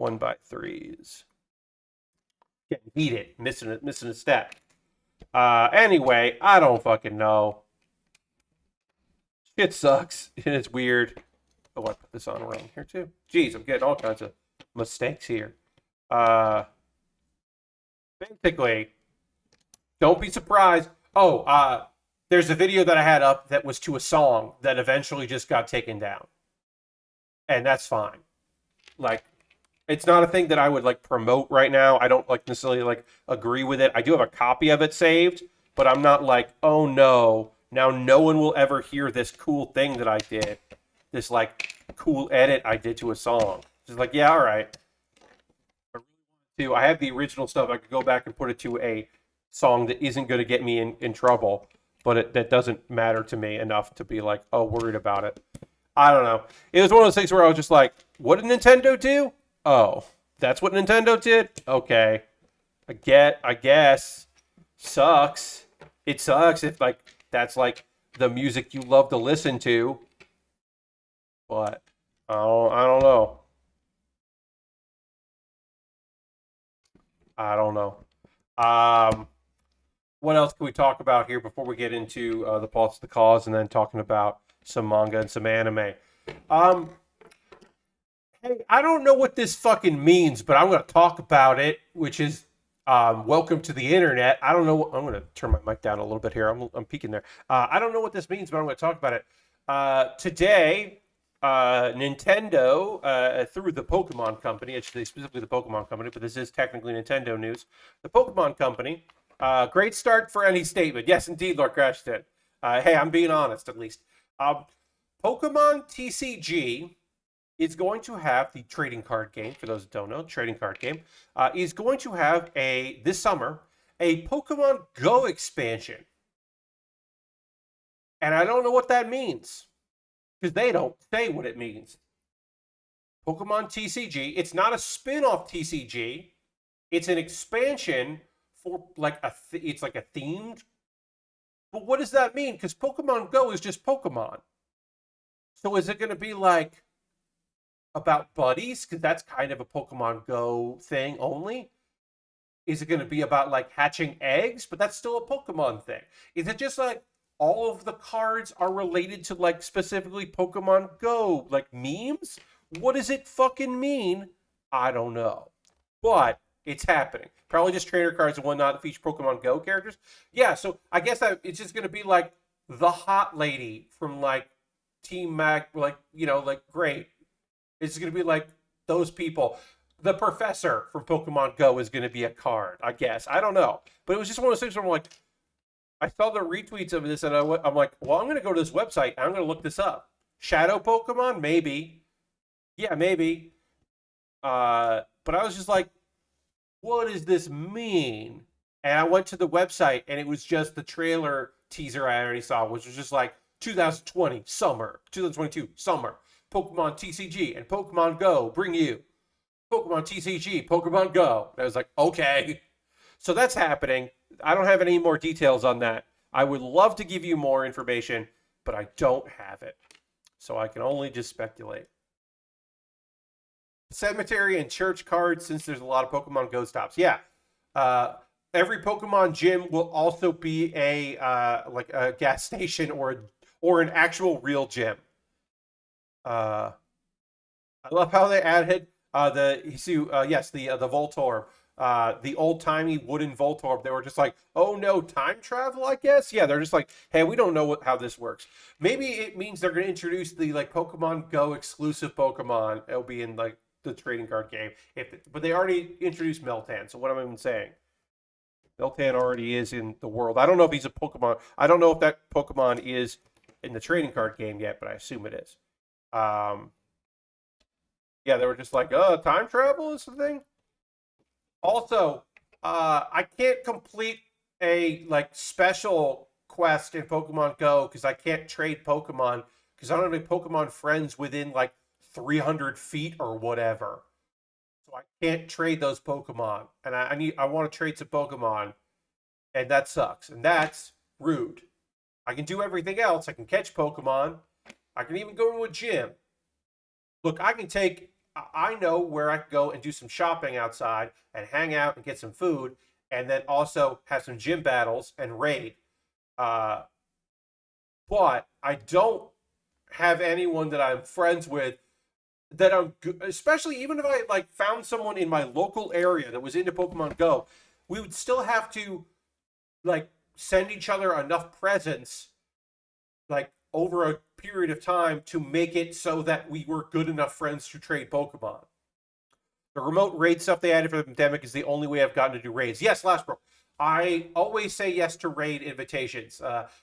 1x3s. Can't beat it. Missing a step. Anyway, I don't fucking know. Shit sucks. And it's weird. Oh, I put this on wrong here too. Jeez, I'm getting all kinds of mistakes here. Basically, don't be surprised. Oh, there's a video that I had up that was to a song that eventually just got taken down. And that's fine. Like, it's not a thing that I would, like, promote right now. I don't, like, necessarily, like, agree with it. I do have a copy of it saved, but I'm not like, oh no, now no one will ever hear this cool thing that I did. This, like, cool edit I did to a song. Just like, yeah, all right. I have the original stuff. I could go back and put it to a song that isn't going to get me in trouble, but that doesn't matter to me enough to be like, oh, worried about it. I don't know. It was one of those things where I was just like, what did Nintendo do? Oh, that's what Nintendo did? Okay. I guess. Sucks. It sucks if, like, that's, like, the music you love to listen to. But I don't know. I don't know. What else can we talk about here before we get into the pulse of the cause and then talking about some manga and some anime? Hey, I don't know what this fucking means, but I'm going to talk about it, which is welcome to the internet. I don't know. I'm going to turn my mic down a little bit here. I'm peeking there. I don't know what this means, but I'm going to talk about it. Today, Nintendo, through the Pokemon Company, I should say specifically the Pokemon Company, but this is technically Nintendo news. The Pokemon Company, great start for any statement. Yes, indeed, Lord Crashton. Hey, I'm being honest, at least. Pokemon TCG is going to have the trading card game. For those that don't know, trading card game is going to have this summer a Pokemon Go expansion, and I don't know what that means because they don't say what it means. Pokemon TCG. It's not a spin-off TCG. It's an expansion for like it's like a themed. But what does that mean? Because Pokemon Go is just Pokemon. So is it going to be like about buddies? Because that's kind of a Pokemon Go thing only. Is it going to be about like hatching eggs? But that's still a Pokemon thing. Is it just like all of the cards are related to like specifically Pokemon Go, like memes? What does it fucking mean? I don't know. But it's happening. Probably just trainer cards and whatnot that feature Pokemon Go characters. Yeah, so I guess that it's just gonna be like the hot lady from like Team Mag, like like great. It's gonna be like those people. The professor from Pokemon Go is gonna be a card, I guess. I don't know, but it was just one of those things where I'm like, I saw the retweets of this, and I'm like, well, I'm gonna go to this website. And I'm gonna look this up. Shadow Pokemon, maybe. Yeah, maybe. But I was just like, what does this mean? And I went to the website and it was just the trailer teaser I already saw, which was just like 2020 summer, 2022 summer, Pokemon TCG and Pokemon Go bring you Pokemon TCG, Pokemon Go. And I was like, okay. So that's happening. I don't have any more details on that. I would love to give you more information, but I don't have it. So I can only just speculate. Cemetery and church cards, since there's a lot of Pokemon Go stops. Yeah. Uh, every Pokemon gym will also be a like a gas station or an actual real gym. Uh, I love how they added the Voltorb, the old timey wooden Voltorb. They were just like, oh no, time travel, I guess. Yeah, they're just like, hey, we don't know how this works. Maybe it means they're going to introduce the like Pokemon Go exclusive Pokemon. It'll be in like the trading card game. But they already introduced Meltan. So what am I even saying? Meltan already is in the world. I don't know if he's a Pokemon. I don't know if that Pokemon is in the trading card game yet, but I assume it is. Um, yeah, they were just like, time travel is the thing. Also, I can't complete a like special quest in Pokemon Go because I can't trade Pokemon because I don't have any Pokemon friends within like 300 feet or whatever. So I can't trade those Pokemon, and I want to trade some Pokemon, and that sucks, and that's rude. I can do everything else. I can catch Pokemon. I can even go to a gym. Look, I know where I can go and do some shopping outside and hang out and get some food, and then also have some gym battles and raid. Uh, but I don't have anyone that I'm friends with that especially even if I like found someone in my local area that was into Pokemon Go, we would still have to like send each other enough presents like over a period of time to make it so that we were good enough friends to trade Pokemon. The remote raid stuff they added for the pandemic is the only way I've gotten to do raids. Yes, Lastbro. I always say yes to raid invitations.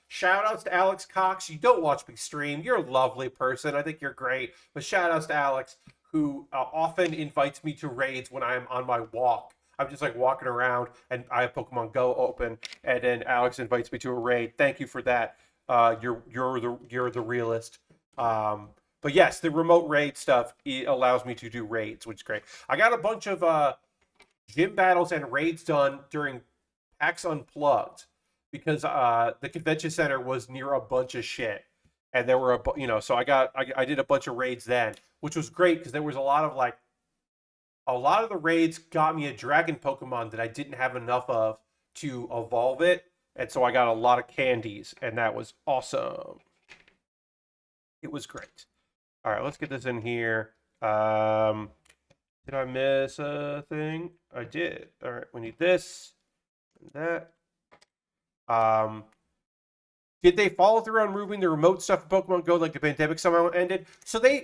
Shout outs to Alex Cox. You don't watch me stream. You're a lovely person. I think you're great. But shout outs to Alex, who often invites me to raids when I'm on my walk. I'm just like walking around and I have Pokemon Go open, and then Alex invites me to a raid. Thank you for that. You're the realist. But yes, the remote raid stuff allows me to do raids, which is great. I got a bunch of gym battles and raids done during PAX Unplugged because the convention center was near a bunch of shit, and there were so I did a bunch of raids then, which was great because there was a lot of the raids got me a dragon Pokemon that I didn't have enough of to evolve it, and so I got a lot of candies, and that was awesome. It was great. All right, let's get this in here. Did I miss a thing? I did. All right, we need this and that. Did they follow through on removing the remote stuff in Pokemon Go like the pandemic somehow ended? So they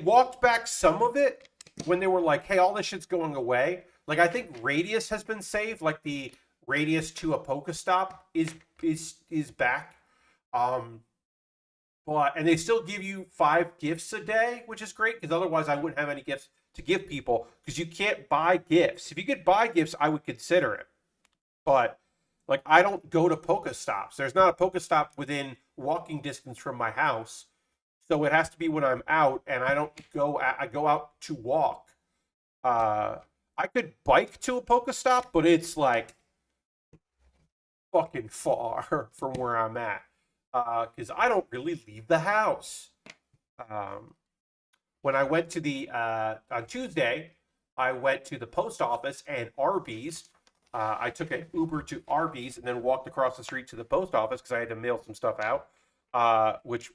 walked back some of it when they were like, hey, all this shit's going away. Like I think Radius has been saved, like the Radius to a Pokestop is back. But and they still give you 5 gifts a day, which is great because otherwise I wouldn't have any gifts to give people because you can't buy gifts. If you could buy gifts, I would consider it. But like I don't go to Pokestops. There's not a Pokestop within walking distance from my house. So it has to be when I'm out and I don't go I go out to walk. Uh I could bike to a Pokestop, but it's like fucking far from where I'm at. Because I don't really leave the house. Um when I went to the on Tuesday, I went to the post office and Arby's. I took an Uber to Arby's and then walked across the street to the post office because I had to mail some stuff out, which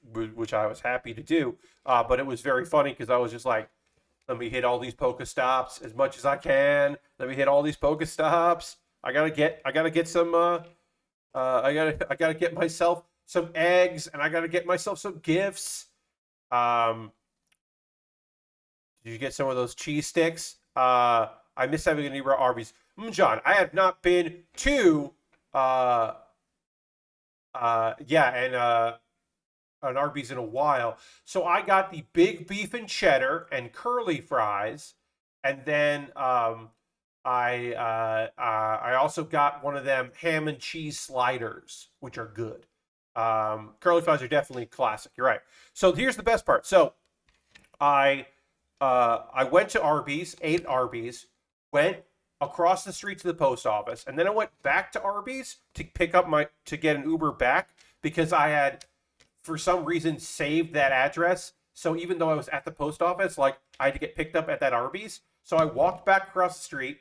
I was happy to do. But it was very funny because I was just like, let me hit all these Pokestops as much as I can. Let me hit all these Pokestops. I gotta get some. I gotta get myself some eggs and I gotta get myself some gifts. Um, did you get some of those cheese sticks? I miss having a nearby Arby's. John, I have not been to uh yeah, and an Arby's in a while. So I got the big beef and cheddar and curly fries, and then I also got one of them ham and cheese sliders, which are good. Curly fries are definitely classic. You're right. So here's the best part. So I I went to Arby's, ate at Arby's, went across the street to the post office, and then I went back to Arby's to pick up my to get an Uber back because I had for some reason saved that address. So even though I was at the post office, like I had to get picked up at that Arby's. So I walked back across the street,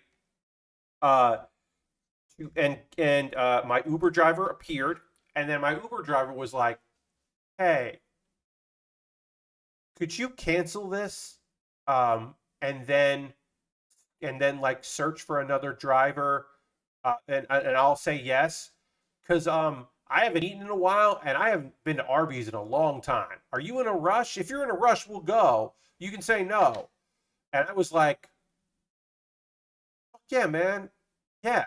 uh, and my Uber driver appeared, and then my Uber driver was like, "Hey, could you cancel this?" And then like search for another driver, and I'll say yes, because I haven't eaten in a while and I haven't been to Arby's in a long time. Are you in a rush? If you're in a rush, we'll go. You can say no. And I was like, yeah, man, yeah,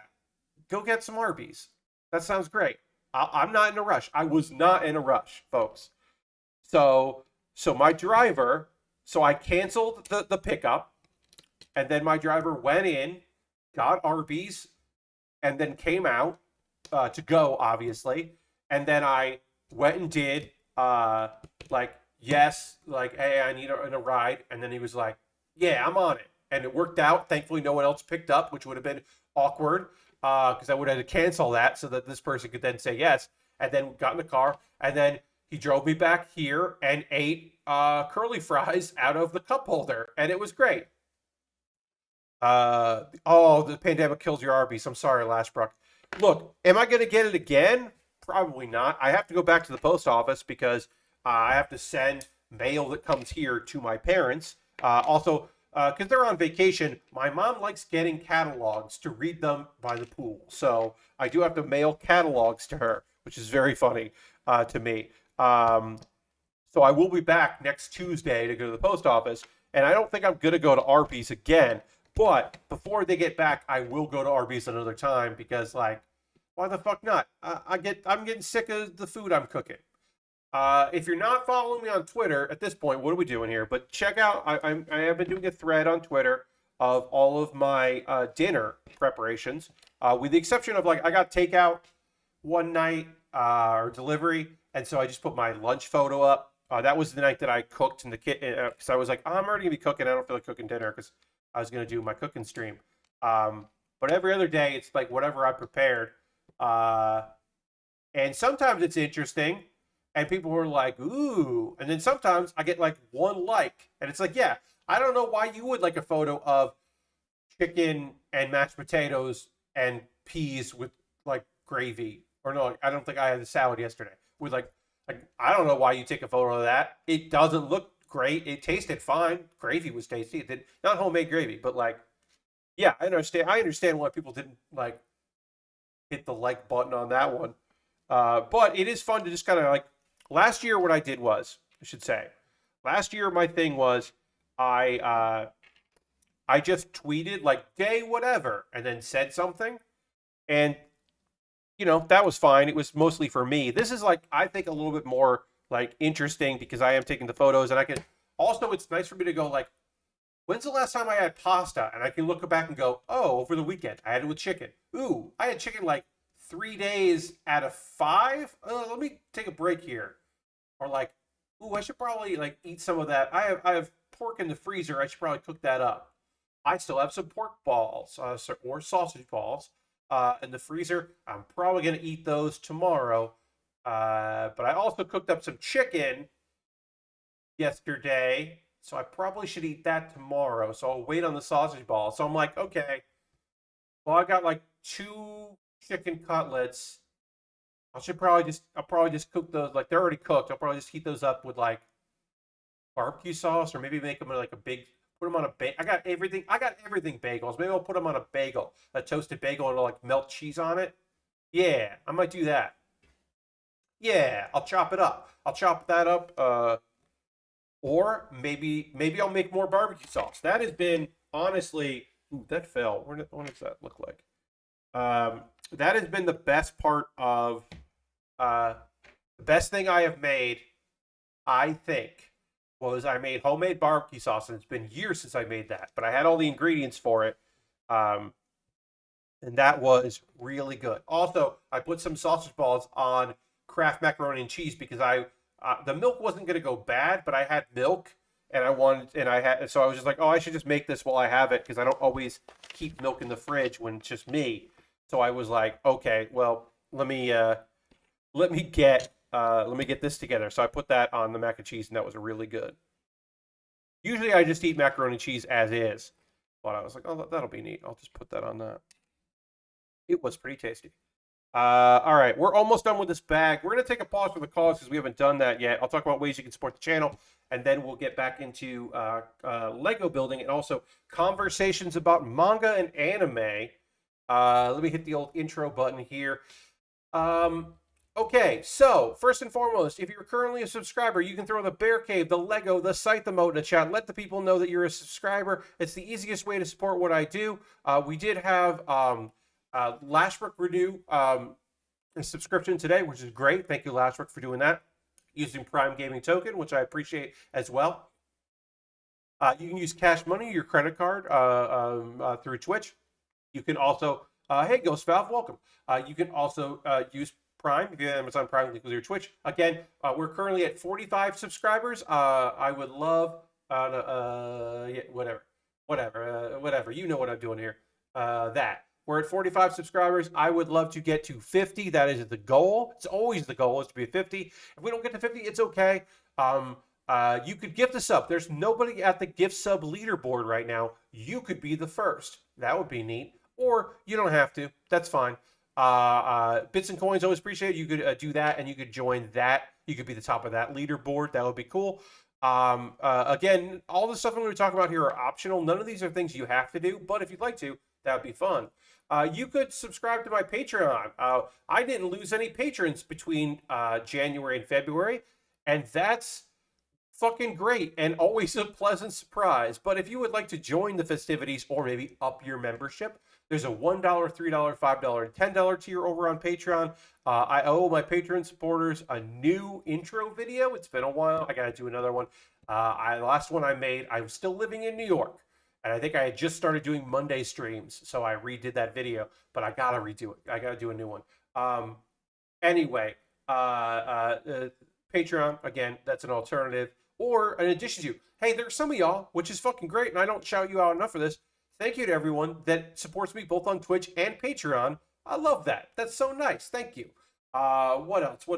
go get some Arby's. That sounds great. I'm not in a rush. I was not in a rush, folks. So so my driver, so I canceled the pickup, and then my driver went in, got Arby's, and then came out to go, obviously. And then I went and did like yes, like hey, I need a ride. And then he was like, yeah, I'm on it, and it worked out. Thankfully, no one else picked up, which would have been awkward because I would have had to cancel that so that this person could then say yes. And then got in the car, and then he drove me back here and ate curly fries out of the cup holder, and it was great. Oh, the pandemic kills your Arby's. I'm sorry, Lashbrook. Look, am I going to get it again? Probably not. I have to go back to the post office because I have to send mail that comes here to my parents. Also, because they're on vacation, my mom likes getting catalogs to read them by the pool. So I do have to mail catalogs to her, which is very funny to me. So I will be back next Tuesday to go to the post office, and I don't think I'm going to go to Arby's again. But before they get back, I will go to Arby's another time because, like, why the fuck not? I'm getting sick of the food I'm cooking. If you're not following me on Twitter at this point, what are we doing here? But check out, I have been doing a thread on Twitter of all of my dinner preparations, with the exception of like I got takeout one night or delivery, and so I just put my lunch photo up. That was the night that I cooked in the kitchen because I was like, oh, I'm already gonna be cooking. I don't feel like cooking dinner because I was gonna do my cooking stream. Um, but every other day, it's like whatever I prepared. Uh, and sometimes it's interesting, and people were like, "Ooh!" And then sometimes I get like one like, and it's like, "Yeah, I don't know why you would like a photo of chicken and mashed potatoes and peas with like gravy, or no, I don't think I had the salad yesterday with like I don't know why you take a photo of that. It doesn't look great. It tasted fine. Gravy was tasty. It did not homemade gravy, but like yeah, I understand. I understand why people didn't like hit the like button on that one. But it is fun to just kind of like last year. What I did was, I should say, last year my thing was I I just tweeted like day whatever and then said something, and that was fine. It was mostly for me. This is like I think a little bit more like interesting because I am taking the photos, and I can also, it's nice for me to go like, when's the last time I had pasta? And I can look back and go, oh, over the weekend I had it with chicken. Ooh, I had chicken like 3 days out of 5. Let me take a break here. Or like, ooh, I should probably like eat some of that. I have pork in the freezer. I should probably cook that up. I still have some pork balls or sausage balls in the freezer. I'm probably gonna eat those tomorrow. But I also cooked up some chicken yesterday, so I probably should eat that tomorrow. So I'll wait on the sausage balls. So I'm like, okay, well, I got like 2 chicken cutlets. I'll probably just cook those, like they're already cooked. I'll probably just heat those up with like barbecue sauce, or maybe make them like a big, put them on a bagel. I got everything bagels. Maybe I'll put them on a bagel, a toasted bagel, and I'll like melt cheese on it. Yeah, I might do that. Yeah, I'll chop it up. I'll chop that up. Or maybe I'll make more barbecue sauce. That has been honestly, ooh, that fell. What does that look like? That has been the best part of the best thing I have made, I think, was I made homemade barbecue sauce, and it's been years since I made that, but I had all the ingredients for it. Um, and that was really good. Also, I put some sausage balls on Kraft macaroni and cheese because the milk wasn't going to go bad, but I had milk and so I was just like, oh, I should just make this while I have it because I don't always keep milk in the fridge when it's just me. So I was like, okay, well, let me get this together. So I put that on the mac and cheese, and that was really good. Usually I just eat macaroni and cheese as is, but I was like, oh, that'll be neat. I'll just put that on that. It was pretty tasty. All right, we're almost done with this bag. We're going to take a pause for the calls because we haven't done that yet. I'll talk about ways you can support the channel, and then we'll get back into Lego building and also conversations about manga and anime. Let me hit the old intro button here. Okay, so first and foremost, if you're currently a subscriber, you can throw the Bear Cave, the Lego, the Scythe emote in the chat. Let the people know that you're a subscriber. It's the easiest way to support what I do. We did have Lashbrook renew a subscription today, which is great. Thank you, Lashbrook, for doing that, using Prime Gaming Token, which I appreciate as well. You can use Cash Money, your credit card, through Twitch. You can also, hey, Ghost Valve, welcome. You can also use Prime, if you have Amazon Prime, with your Twitch. Again, we're currently at 45 subscribers. I would love, yeah, whatever. You know what I'm doing here. That. We're at 45 subscribers. I would love to get to 50. That is the goal. It's always the goal, is to be 50. If we don't get to 50, it's okay. You could gift a sub. There's nobody at the gift sub leaderboard right now. You could be the first. That would be neat. Or you don't have to. That's fine. Bits and coins, always appreciate it. You could do that, and you could join that. You could be the top of that leaderboard. That would be cool. Again, all the stuff I'm going to talk about here are optional. None of these are things you have to do, but if you'd like to, that would be fun. You could subscribe to my Patreon. I didn't lose any patrons between January and February, and that's fucking great and always a pleasant surprise. But if you would like to join the festivities or maybe up your membership, there's a $1, $3, $5, and $10 tier over on Patreon. I owe my Patreon supporters a new intro video. It's been a while. I got to do another one. The last one I made, I was still living in New York. And I think I had just started doing Monday streams, so I redid that video, but I gotta redo it. I gotta do a new one. Anyway, Patreon, again, that's an alternative, or an addition to. Hey, there's some of y'all, which is fucking great, and I don't shout you out enough for this. Thank you to everyone that supports me both on Twitch and Patreon. I love that. That's so nice. Thank you. What else?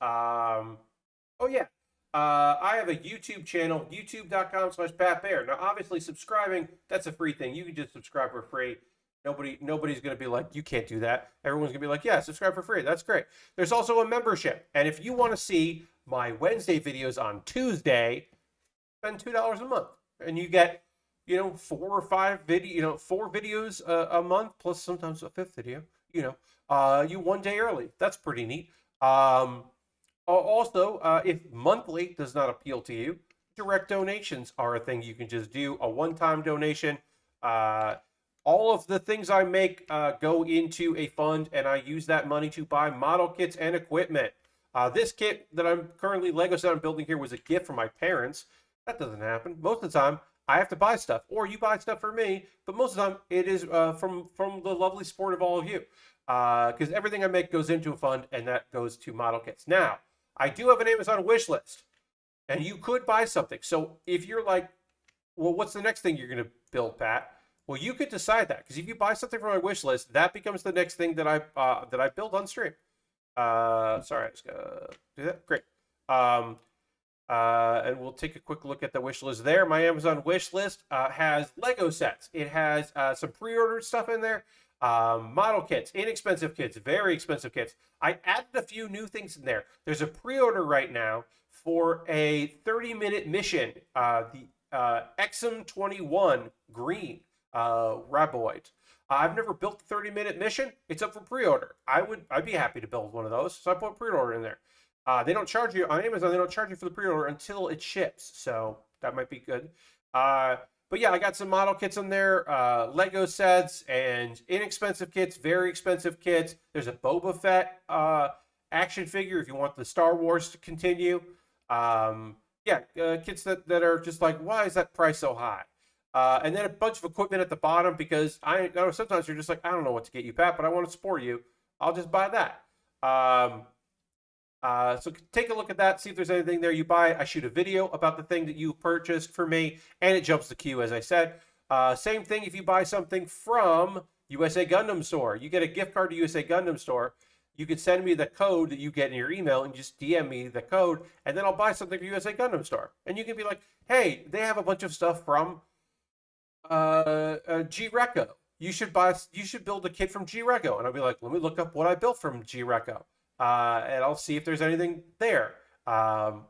Oh yeah. I have a YouTube channel, youtube.com/PatBear. Now, obviously, subscribing, that's a free thing. You can just subscribe for free. Nobody's going to be like, you can't do that. Everyone's going to be like, yeah, subscribe for free. That's great. There's also a membership. And if you want to see my Wednesday videos on Tuesday, spend $2 a month. And you get, 4 or 5 4 videos a month, plus sometimes a 5th video, you one day early. That's pretty neat. Also, if monthly does not appeal to you, direct donations are a thing you can just do. A one-time donation. All of the things I make go into a fund, and I use that money to buy model kits and equipment. This kit that I'm currently Lego set I'm building here was a gift from my parents. That doesn't happen. Most of the time, I have to buy stuff, or you buy stuff for me. But most of the time, it is from the lovely support of all of you. Because everything I make goes into a fund, and that goes to model kits. Now, I do have an Amazon wish list, and you could buy something. So if you're like, well, what's the next thing you're going to build, Pat? Well, you could decide that, because if you buy something from my wish list, that becomes the next thing that I build on stream. Sorry, I just gotta do that. Great. Um, and we'll take a quick look at the wish list there. My Amazon wish list has Lego sets. It has some pre-ordered stuff in there. Model kits, inexpensive kits, very expensive kits. I added a few new things in there. There's a pre-order right now for a 30-minute mission, the Exum 21 Green Raboid. I've never built the 30-minute mission. It's up for pre-order. I'd be happy to build one of those. So I put pre-order in there. They don't charge you on Amazon. They don't charge you for the pre-order until it ships. So that might be good. But yeah, I got some model kits in there, Lego sets, and inexpensive kits, very expensive kits. There's a Boba Fett action figure if you want the Star Wars to continue. Kits that are just like, why is that price so high? And then a bunch of equipment at the bottom, because I know sometimes you're just like, I don't know what to get you, Pat, but I want to support you. I'll just buy that. So take a look at that, see if there's anything there you buy. I shoot a video about the thing that you purchased for me, and it jumps the queue, as I said. Same thing if you buy something from USA Gundam Store. You get a gift card to USA Gundam Store. You can send me the code that you get in your email and just DM me the code, and then I'll buy something from USA Gundam Store. And you can be like, hey, they have a bunch of stuff from G-Reco. You should build a kit from G-Reco. And I'll be like, let me look up what I built from G-Reco. And I'll see if there's anything there. That's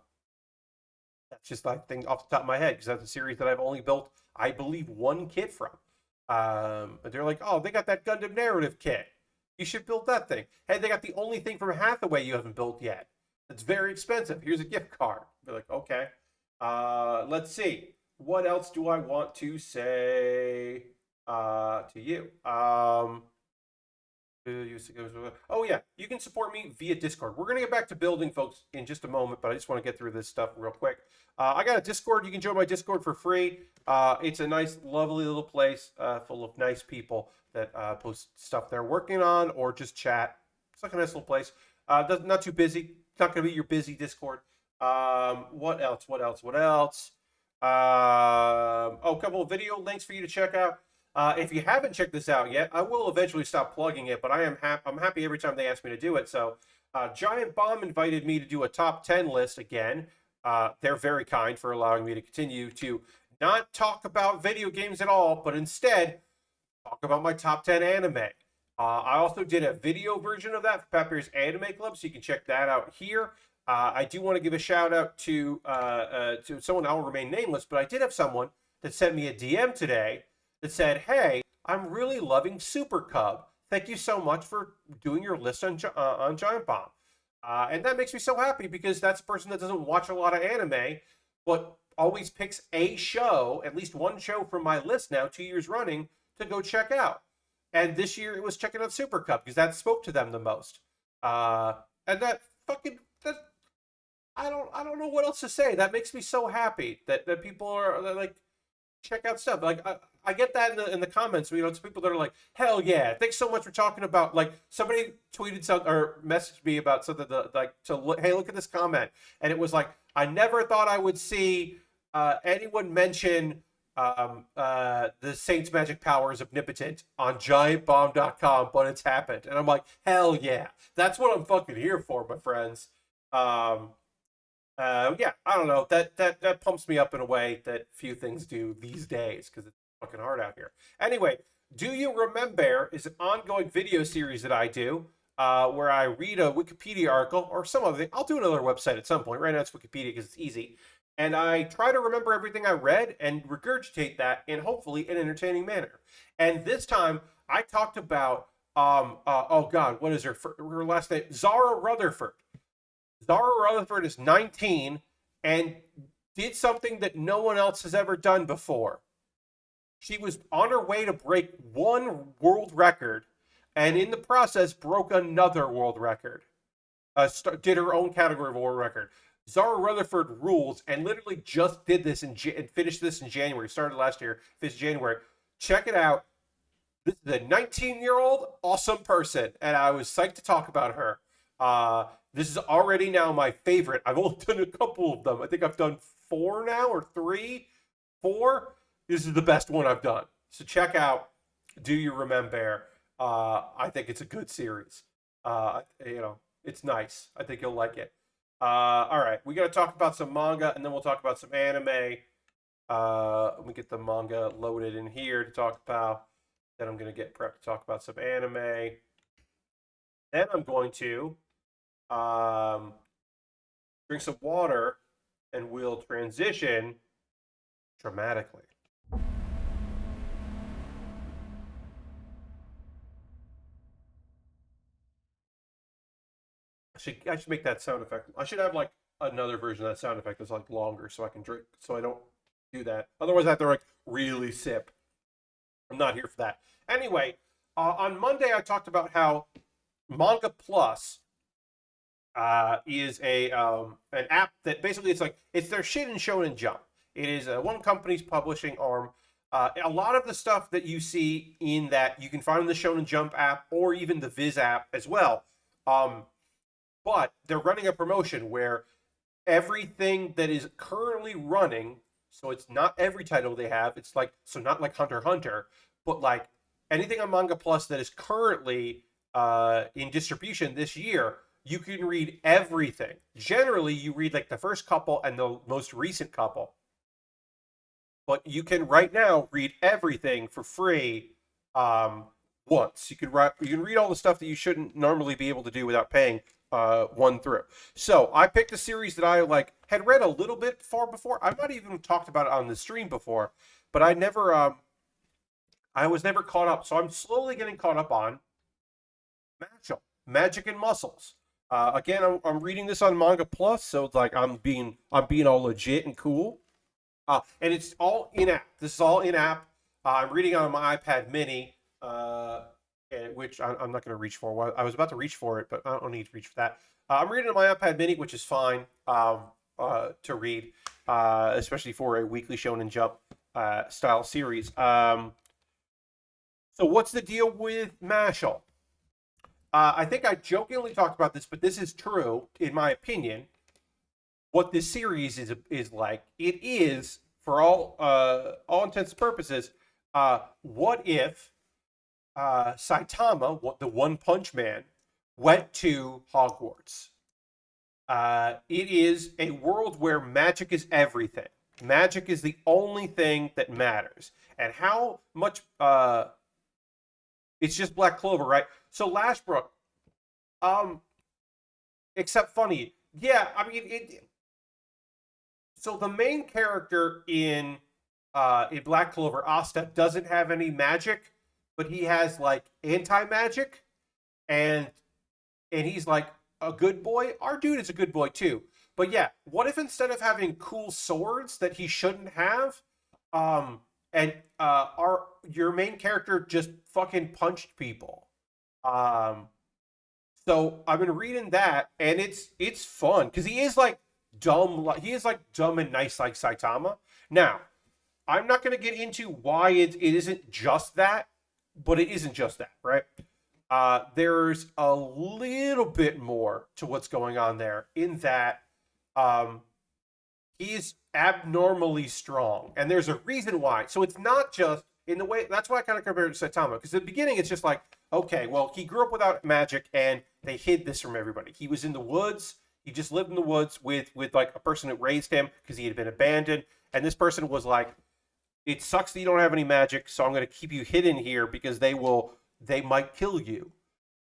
just I think off the top of my head, because that's a series that I've only built, I believe, one kit from. But they're like, oh, they got that Gundam narrative kit. You should build that thing. Hey, they got the only thing from Hathaway you haven't built yet. It's very expensive. Here's a gift card. Be like, okay. Let's see. What else do I want to say to you? Oh yeah, you can support me via Discord. We're gonna get back to building, folks, in just a moment, but I just want to get through this stuff real quick. I got a Discord. You can join my Discord for free. It's a nice, lovely little place full of nice people that post stuff they're working on or just chat. It's like a nice little place. Not too busy. It's not gonna be your busy Discord. What else? A couple of video links for you to check out. If you haven't checked this out yet, I will eventually stop plugging it, but I'm happy every time they ask me to do it. So Giant Bomb invited me to do a top 10 list again. They're very kind for allowing me to continue to not talk about video games at all, but instead talk about my top 10 anime. I also did a video version of that for Pat Bear's Anime Club, so you can check that out here. I do want to give a shout out to someone. I'll remain nameless, but I did have someone that sent me a DM today that said, hey, I'm really loving Super Cub. Thank you so much for doing your list on Giant Bomb. And that makes me so happy, because that's a person that doesn't watch a lot of anime, but always picks a show, at least one show from my list now, 2 years running, to go check out. And this year it was checking out Super Cub, because that spoke to them the most. And that fucking... I don't know what else to say. That makes me so happy that people are like, check out stuff. Like I get that in the comments. You know, it's people that are like, hell yeah, thanks so much for talking about. Like somebody tweeted something or messaged me about something hey, look at this comment, and it was like, I never thought I would see anyone mention the Saint's magic powers omnipotent on GiantBomb.com, but it's happened, and I'm like, hell yeah, that's what I'm fucking here for, my friends. Yeah, I don't know. That pumps me up in a way that few things do these days, because it's fucking hard out here. Anyway, Do You Remembaer is an ongoing video series that I do, where I read a Wikipedia article or some other thing. I'll do another website at some point. Right now it's Wikipedia because it's easy. And I try to remember everything I read and regurgitate that in hopefully an entertaining manner. And this time I talked about, oh God, what is her last name? Zara Rutherford. Zara Rutherford is 19 and did something that no one else has ever done before. She was on her way to break one world record, and in the process broke another world record. did her own category of a world record. Zara Rutherford rules and literally just did this and finished this in January. Started last year, finished January. Check it out. This is a 19-year-old awesome person, and I was psyched to talk about her. This is already now my favorite. I've only done a couple of them. I think I've done 4 now, or 3, 4. This is the best one I've done. So check out Do You Remembaer? I think it's a good series. It's nice. I think you'll like it. All right, we got to talk about some manga, and then we'll talk about some anime. Let me get the manga loaded in here to talk about. Then I'm going to get prepped to talk about some anime. Then I'm going to um, drink some water, and we'll transition dramatically. I should make that sound effect. I should have like another version of that sound effect that's like longer, so I can drink, so I don't do that. Otherwise, I have to like really sip. I'm not here for that. Anyway, on Monday I talked about how Manga Plus is a an app that basically it's their shit and Shonen Jump. It is one company's publishing arm. A lot of the stuff that you see in that you can find in the Shonen Jump app or even the Viz app as well. Um, but they're running a promotion where everything that is currently running, so it's not every title they have, it's like, so not like Hunter x Hunter, but like anything on Manga Plus that is currently in distribution this year, you can read everything. Generally, you read like the first couple and the most recent couple, but you can right now read everything for free once. You can read all the stuff that you shouldn't normally be able to do without paying one through. So I picked a series that I like had read a little bit far before. I've not even talked about it on the stream before, but I was never caught up. So I'm slowly getting caught up on Mashle, Magic and Muscles. Again, I'm reading this on Manga Plus, so it's like I'm being all legit and cool. And it's all in app. This is all in app. I'm reading on my iPad Mini, which I'm not going to reach for. Well, I was about to reach for it, but I don't need to reach for that. I'm reading on my iPad Mini, which is fine to read, especially for a weekly Shonen Jump style series. So what's the deal with Mashle? I think I jokingly talked about this, but this is true in my opinion. What this series is like. It is, for all intents and purposes, what if Saitama, the One Punch Man, went to Hogwarts? It is a world where magic is everything. Magic is the only thing that matters, and how much it's just Black Clover, right? So Lashbrook, um, except funny, yeah. I mean, it so the main character in Black Clover, Asta, doesn't have any magic, but he has like anti-magic, and he's like a good boy. Our dude is a good boy too. But yeah, what if instead of having cool swords that he shouldn't have, and our your main character just fucking punched people? Um, so I've been reading that, and it's fun because he is like dumb, like he is like dumb and nice like Saitama. Now, I'm not going to get into why it isn't just that, but it isn't just that, right? There's a little bit more to what's going on there in that um, he's abnormally strong, and there's a reason why. So it's not just in the way. That's why I kind of compare it to Saitama, because at the beginning it's just like, okay, well, he grew up without magic, and they hid this from everybody. He was in the woods. He just lived in the woods with like a person that raised him because he had been abandoned, and this person was like, it sucks that you don't have any magic, so I'm going to keep you hidden here because they might kill you.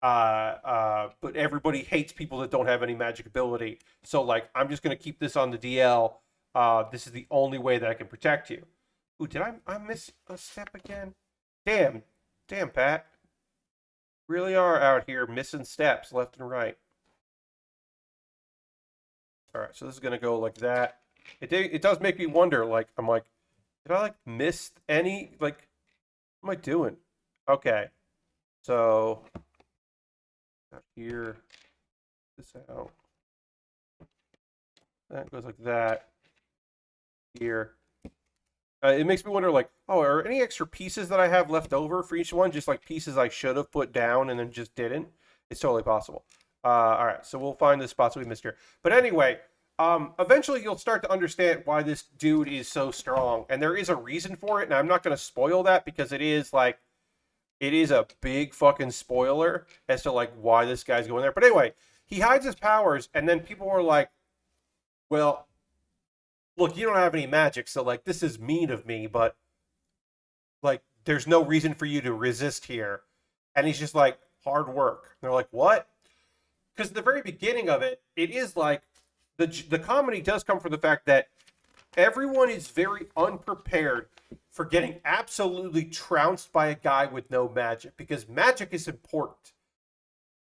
But everybody hates people that don't have any magic ability. So like, I'm just going to keep this on the DL. This is the only way that I can protect you. Ooh, did I miss a step again? Damn, damn, Pat. Really are out here missing steps left and right. All right, so this is going to go like that. It does make me wonder. Like, I'm like, did I like miss any? Like, what am I doing? Okay, so out here, this out. That goes like that. Here. It makes me wonder, like, oh, are any extra pieces that I have left over for each one? Just like pieces I should have put down and then just didn't? It's totally possible. All right, so we'll find the spots we missed here. But anyway, eventually you'll start to understand why this dude is so strong. And there is a reason for it, and I'm not going to spoil that because it is a big fucking spoiler as to like why this guy's going there. But anyway, he hides his powers, and then people are like, well, look, you don't have any magic, so like this is mean of me, but like there's no reason for you to resist here. And he's just like, hard work. And they're like, what? Because at the very beginning of it, it is like the comedy does come from the fact that everyone is very unprepared for getting absolutely trounced by a guy with no magic, because magic is important.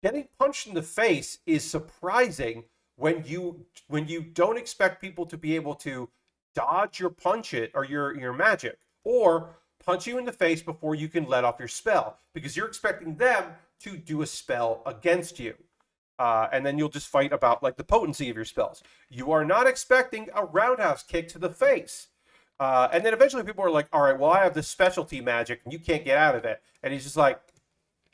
Getting punched in the face is surprising when you don't expect people to be able to dodge your punch it or your magic, or punch you in the face before you can let off your spell, because you're expecting them to do a spell against you. And then you'll just fight about like the potency of your spells. You are not expecting a roundhouse kick to the face. And then eventually people are like, all right, well, I have this specialty magic and you can't get out of it. And he's just like,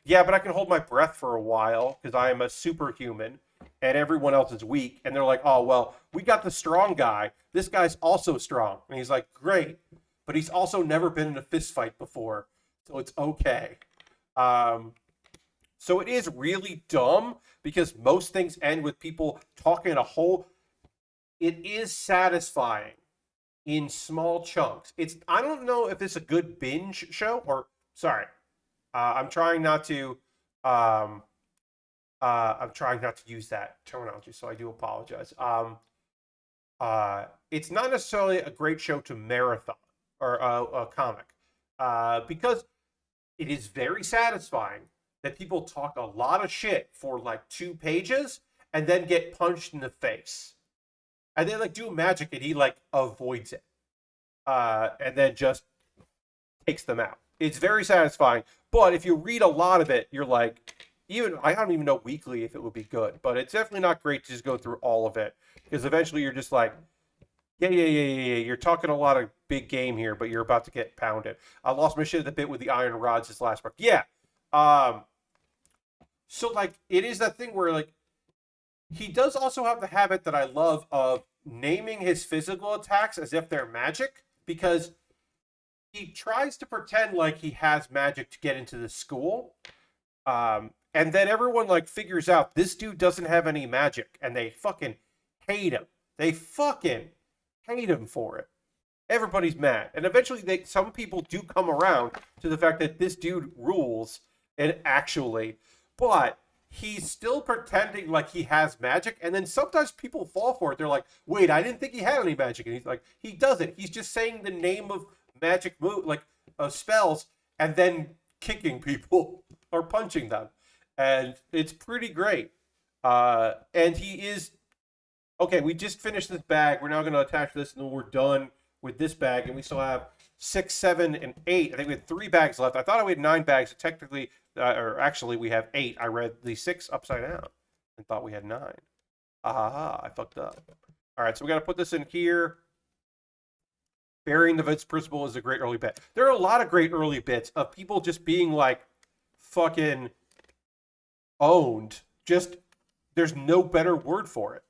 yeah, but I can hold my breath for a while because I am a superhuman and everyone else is weak. And they're like, oh, well, we got the strong guy. This guy's also strong. And he's like, great. But he's also never been in a fist fight before. So it's okay. So it is really dumb because most things end with people talking a whole... It is satisfying in small chunks. I don't know if it's a good binge show or... Sorry. I'm trying not to use that terminology, so I do apologize. It's not necessarily a great show to marathon or a comic because it is very satisfying that people talk a lot of shit for like 2 pages and then get punched in the face. And they like do magic and he like avoids it. And then just takes them out. It's very satisfying. But if you read a lot of it, you're like, I don't even know weekly if it would be good. But it's definitely not great to just go through all of it. Because eventually you're just like, yeah. You're talking a lot of big game here, but you're about to get pounded. I lost my shit at the bit with the iron rods this last book. Yeah. So like it is that thing where like he does also have the habit that I love of naming his physical attacks as if they're magic, because he tries to pretend like he has magic to get into the school. And then everyone like figures out this dude doesn't have any magic and they fucking hate him. They fucking hate him for it. Everybody's mad. And eventually some people do come around to the fact that this dude rules and actually, but he's still pretending like he has magic. And then sometimes people fall for it. They're like, wait, I didn't think he had any magic. And he's like, he doesn't. He's just saying the name of magic move, like spells, and then kicking people or punching them. And it's pretty great. And he is, okay, we just finished this bag. We're now going to attach this and then we're done with this bag. And we still have 6, 7, and 8. I think we had 3 bags left. I thought we had 9 bags. Technically, or actually we have 8. I read the 6 upside down and thought we had 9. I fucked up. All right, so we got to put this in here. Burying the Vince principle is a great early bit. There are a lot of great early bits of people just being like fucking owned. Just, there's no better word for it.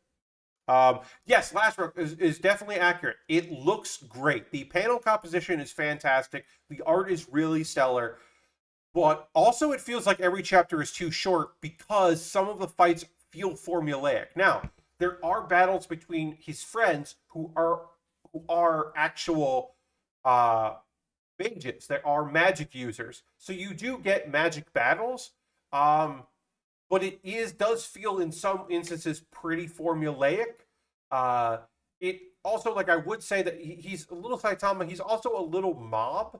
Yes, last book is definitely accurate. It looks great. The panel composition is fantastic. The art is really stellar. But also it feels like every chapter is too short because some of the fights feel formulaic. Now, there are battles between his friends who are actual mages. There are magic users. So you do get magic battles. But it does feel in some instances pretty formulaic. It also, like, I would say that he's a little Saitama. He's also a little mob.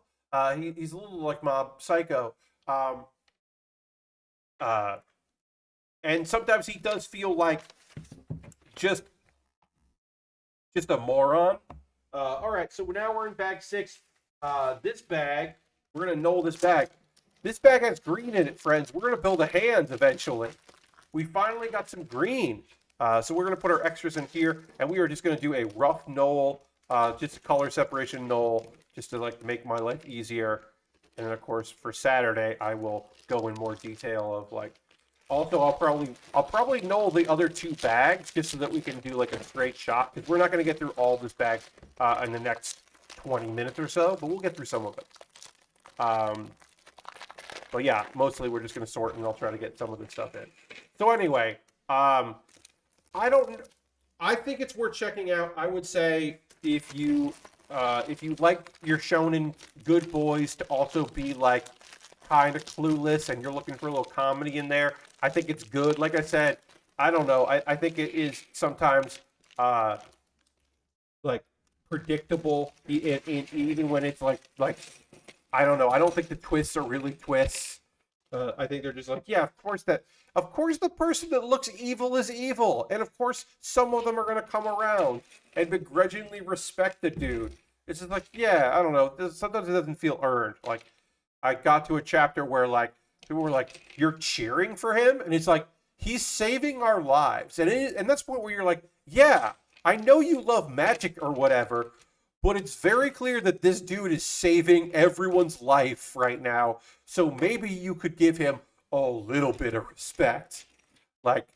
He's a little like Mob Psycho. And sometimes he does feel like just a moron. All right, so now we're in bag 6. This bag, we're going to null this bag. This bag has green in it, friends. We're going to build a hand eventually. we finally got some green. So we're going to put our extras in here, and we are just going to do a rough knoll, just a color separation knoll, just to like make my life easier. And then of course for Saturday, I will go in more detail of like. Also, I'll probably knoll the other 2 bags just so that we can do like a straight shot, because we're not going to get through all this bag in the next 20 minutes or so, but we'll get through some of it. But yeah, mostly we're just going to sort, and I'll try to get some of this stuff in. So anyway, I think it's worth checking out. I would say if you like your shonen good boys to also be like kind of clueless and you're looking for a little comedy in there, I think it's good. Like I said, I don't know. I think it is sometimes like predictable, even when it's like I don't know. I don't think the twists are really twists. I think they're just like, yeah, of course the person that looks evil is evil, and of course some of them are gonna come around and begrudgingly respect the dude. It's just like, yeah, I don't know. Sometimes it doesn't feel earned. Like, I got to a chapter where like people were like, "You're cheering for him," and it's like he's saving our lives, and that's the point where you're like, yeah, I know you love magic or whatever, but it's very clear that this dude is saving everyone's life right now. So maybe you could give him a little bit of respect. Like,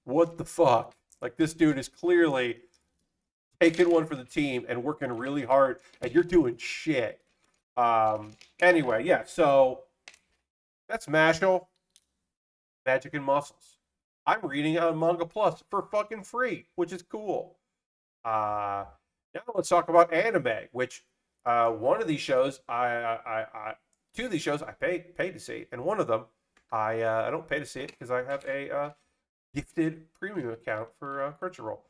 what the fuck? Like, this dude is clearly taking one for the team and working really hard, and you're doing shit. Anyway, yeah, so that's Mashle, Magic and Muscles. I'm reading it on Manga Plus for fucking free, which is cool. Now let's talk about anime, which one of these shows I 2 of these shows I pay to see, and one of them I don't pay to see it because I have a gifted premium account for Crunchyroll.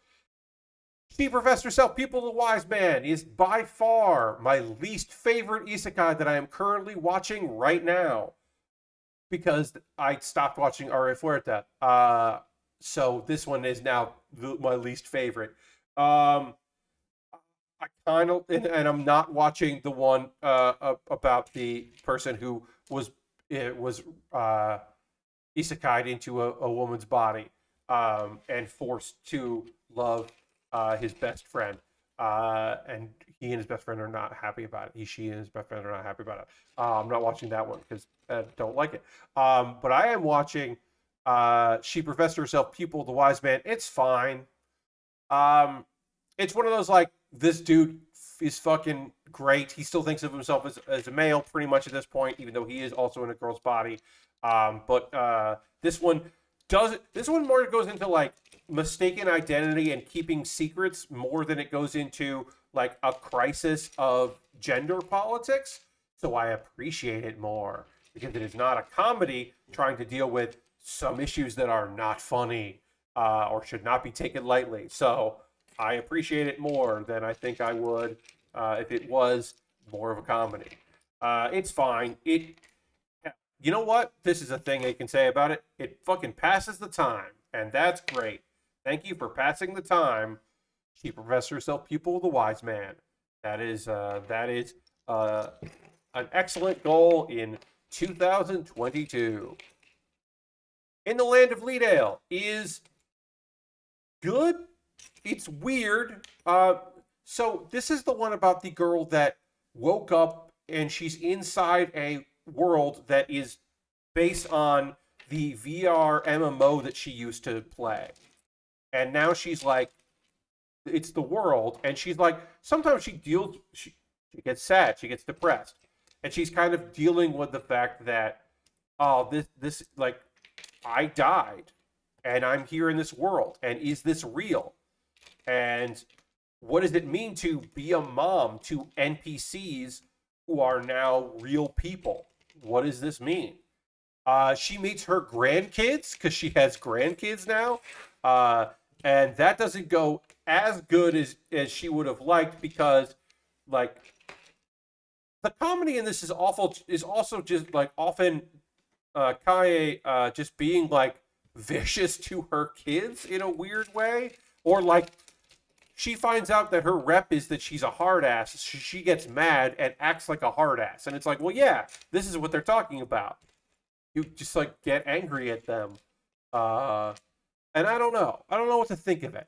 She Professed Herself, Pupil the Wise Man is by far my least favorite isekai that I am currently watching right now, because I stopped watching Are Fuerte. So this one is now my least favorite. I kind of, and I'm not watching the one about the person who was isekai'd into a woman's body and forced to love his best friend. And he and his best friend are not happy about it. She and his best friend are not happy about it. I'm not watching that one because I don't like it. But I am watching She Professed Herself, Pupil the Wise Man. It's fine. It's one of those like, this dude is fucking great. He still thinks of himself as a male pretty much at this point, even though he is also in a girl's body. But this one more goes into like mistaken identity and keeping secrets more than it goes into like a crisis of gender politics. So I appreciate it more because it is not a comedy trying to deal with some issues that are not funny or should not be taken lightly. So I appreciate it more than I think I would if it was more of a comedy. It's fine. You know what? This is a thing I can say about it. It fucking passes the time, and that's great. Thank you for passing the time. She Professed Herself, Pupil of the Wise Man. That is an excellent goal in 2022. In the Land of Leadale is good. It's weird. So this is the one about the girl that woke up and she's inside a world that is based on the VR MMO that she used to play. And now she's like, it's the world, and she's like, sometimes she gets sad, she gets depressed, and she's kind of dealing with the fact that, oh, this like, I died, and I'm here in this world, and is this real? And what does it mean to be a mom to NPCs who are now real people? What does this mean? She meets her grandkids because she has grandkids now, and that doesn't go as good as she would have liked because, like, the comedy in this is awful. Is also just like often Kaye just being like vicious to her kids in a weird way, or like she finds out that her rep is that she's a hard ass. She gets mad and acts like a hard ass, and it's like, well, yeah, this is what they're talking about. You just like get angry at them. Uh, and I don't know. I don't know what to think of it.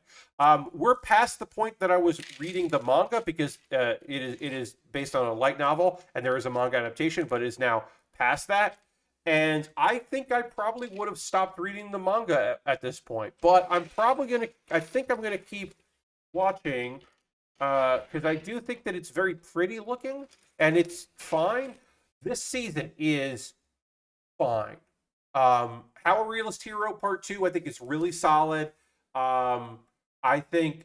We're past the point that I was reading the manga because it is based on a light novel and there is a manga adaptation, but it is now past that. And I think I probably would have stopped reading the manga at this point. But I'm probably gonna. I think I'm gonna keep watching because I do think that it's very pretty looking and it's fine. This season is fine. How a Realist Hero Part 2, I think is really solid. I think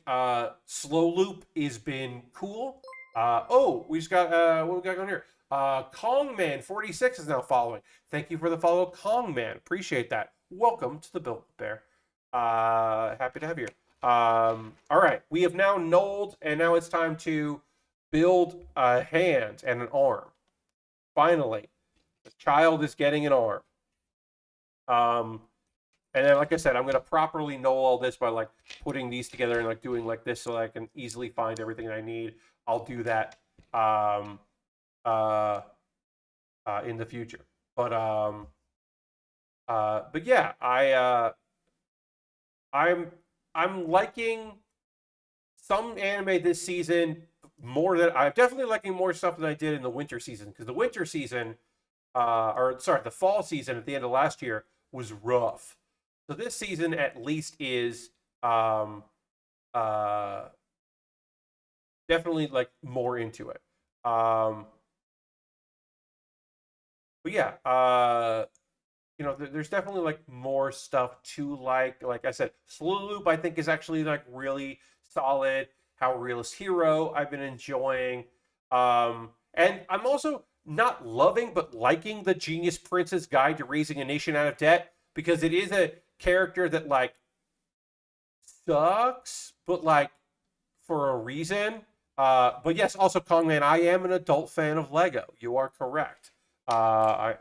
Slow Loop has been cool. Oh, we just got what we got going here? Kongman46 is now following. Thank you for the follow, Kongman. Appreciate that. Welcome to the Build With Baer. Happy to have you here. All right, we have now knolled, and now it's time to build a hand and an arm. Finally, the child is getting an arm. And then, like I said, I'm gonna properly know all this by like putting these together and like doing like this so that I can easily find everything I need. I'll do that in the future. But yeah, I'm liking some anime this season more than I'm definitely liking more stuff than I did in the winter season because the winter season, or sorry, the fall season at the end of last year was rough. So this season at least is uh, definitely like more into it. But yeah, there's definitely like more stuff to like. Like I said, Slow Loop I think is actually like really solid. How Realist Hero I've been enjoying, and I'm also not loving but liking the Genius Prince's Guide to Raising a Nation Out of Debt because it is a character that like sucks, but like for a reason. But yes, also Kongman, I am an adult fan of Lego. You are correct. I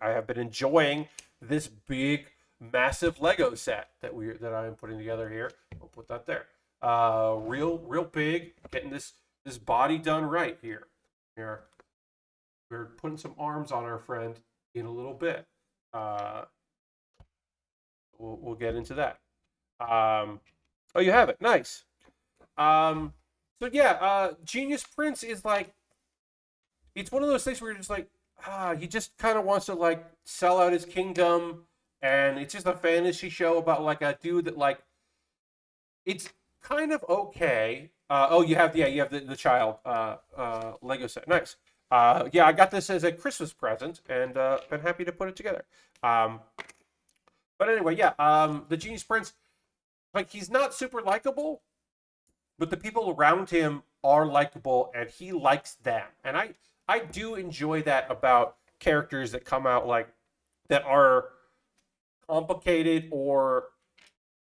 have been enjoying this big, massive Lego set that I am putting together here. I'll put that there. Real big. Getting this body done right here. Here, we're putting some arms on our friend in a little bit. We'll get into that. Oh, you have it. Nice. So yeah, Genius Prince is like, it's one of those things where you're just like, he just kind of wants to like sell out his kingdom, and it's just a fantasy show about like a dude that like, it's kind of okay. Oh, you have the child Lego set. Nice. Yeah, I got this as a Christmas present, and been happy to put it together. Um, but anyway, yeah, the Genius Prince, like he's not super likable, but the people around him are likable and he likes them. And I do enjoy that about characters that come out like that are complicated or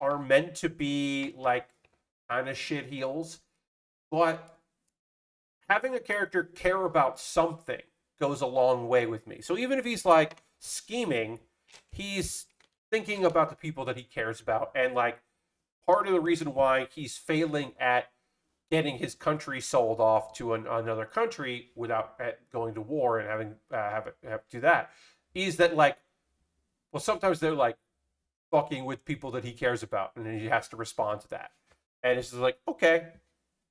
are meant to be like kind of shit heels, but having a character care about something goes a long way with me. So even if he's like scheming, he's thinking about the people that he cares about, and like part of the reason why he's failing at getting his country sold off to another country without going to war and having have to do that is that like, well, sometimes they're like fucking with people that he cares about, and then he has to respond to that, and it's just like, okay,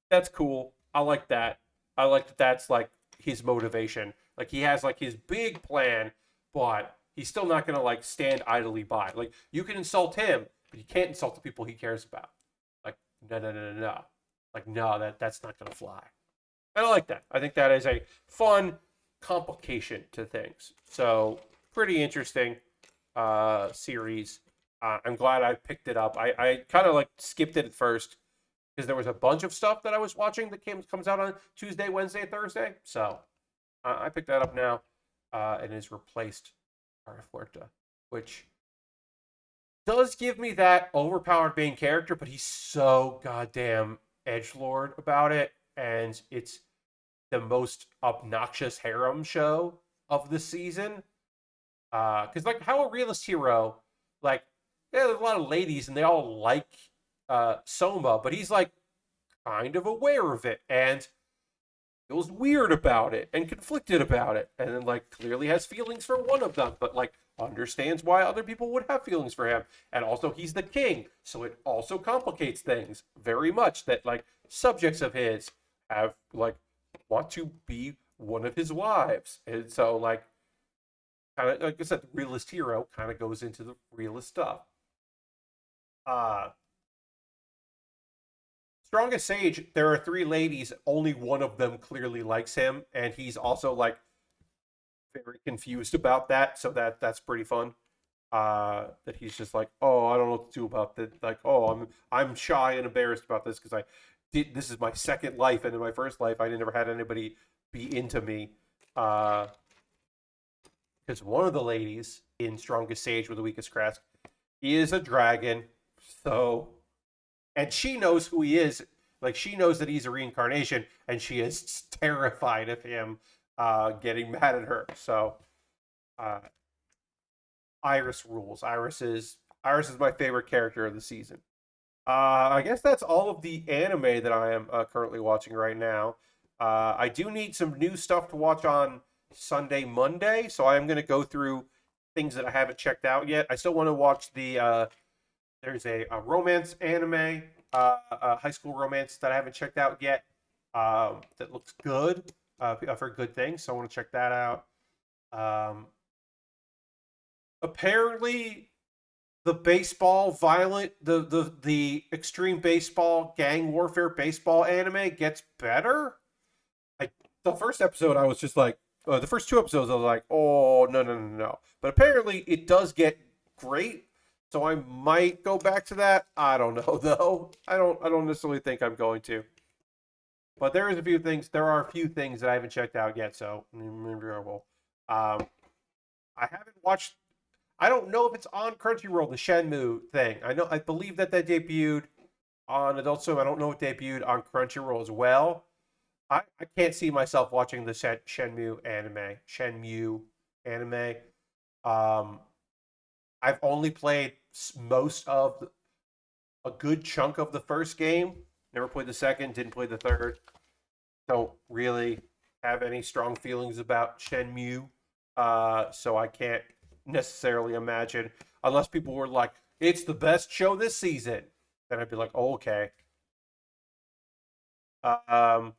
that's cool. I like that. I like that. That's like his motivation. Like he has like his big plan, but he's still not gonna like stand idly by. Like you can insult him, but you can't insult the people he cares about. Like no. Like no, that's not gonna fly. And I like that. I think that is a fun complication to things. So pretty interesting series. I'm glad I picked it up. I kind of like skipped it at first because there was a bunch of stuff that I was watching that comes out on Tuesday, Wednesday, Thursday. So I picked that up now and is replaced Cara Fuerte, which does give me that overpowered main character, but he's so goddamn edgelord about it, and it's the most obnoxious harem show of the season. Because like how a Realist Hero, like yeah, there's a lot of ladies and they all like Soma, but he's like kind of aware of it, and feels weird about it and conflicted about it, and then like clearly has feelings for one of them, but like understands why other people would have feelings for him. And also he's the king, so it also complicates things very much that like subjects of his have like want to be one of his wives. And so like kind of like I said, the realist hero kind of goes into the realist stuff. Uh Strongest Sage, there are three ladies, only one of them clearly likes him, and he's also like very confused about that, so that's pretty fun. That he's just like, oh, I don't know what to do about that. Like, oh, I'm shy and embarrassed about this because I did this is my second life, and in my first life, I never had anybody be into me. Because one of the ladies in Strongest Sage with the Weakest Crest is a dragon, so and she knows who he is. Like she knows that he's a reincarnation, and she is terrified of him getting mad at her. So uh, Iris rules. Iris is my favorite character of the season. I guess that's all of the anime that I am currently watching right now. I do need some new stuff to watch on Sunday, Monday, so I am going to go through things that I haven't checked out yet. I still want to watch the there's a romance anime, a high school romance that I haven't checked out yet. That looks good. I've heard good things, so I want to check that out. Um, Apparently, the baseball violent, the extreme baseball gang warfare baseball anime gets better. I the first episode, I was just like, the first two episodes, I was like, oh no no no no. But apparently, it does get great. So I might go back to that. I don't know though. I don't necessarily think I'm going to. But there is a few things. There are a few things that I haven't checked out yet. So maybe I will. Um, I haven't watched. I don't know if it's on Crunchyroll. The Shenmue thing. I believe that debuted on Adult Swim. I don't know if it debuted on Crunchyroll as well. I can't see myself watching the Shenmue anime. Shenmue anime. Um, I've only played most of a good chunk of the first game. Never played the second. Didn't play the third. Don't really have any strong feelings about Shenmue. So I can't necessarily imagine unless people were like, "It's the best show this season." Then I'd be like, "Oh, okay." Um,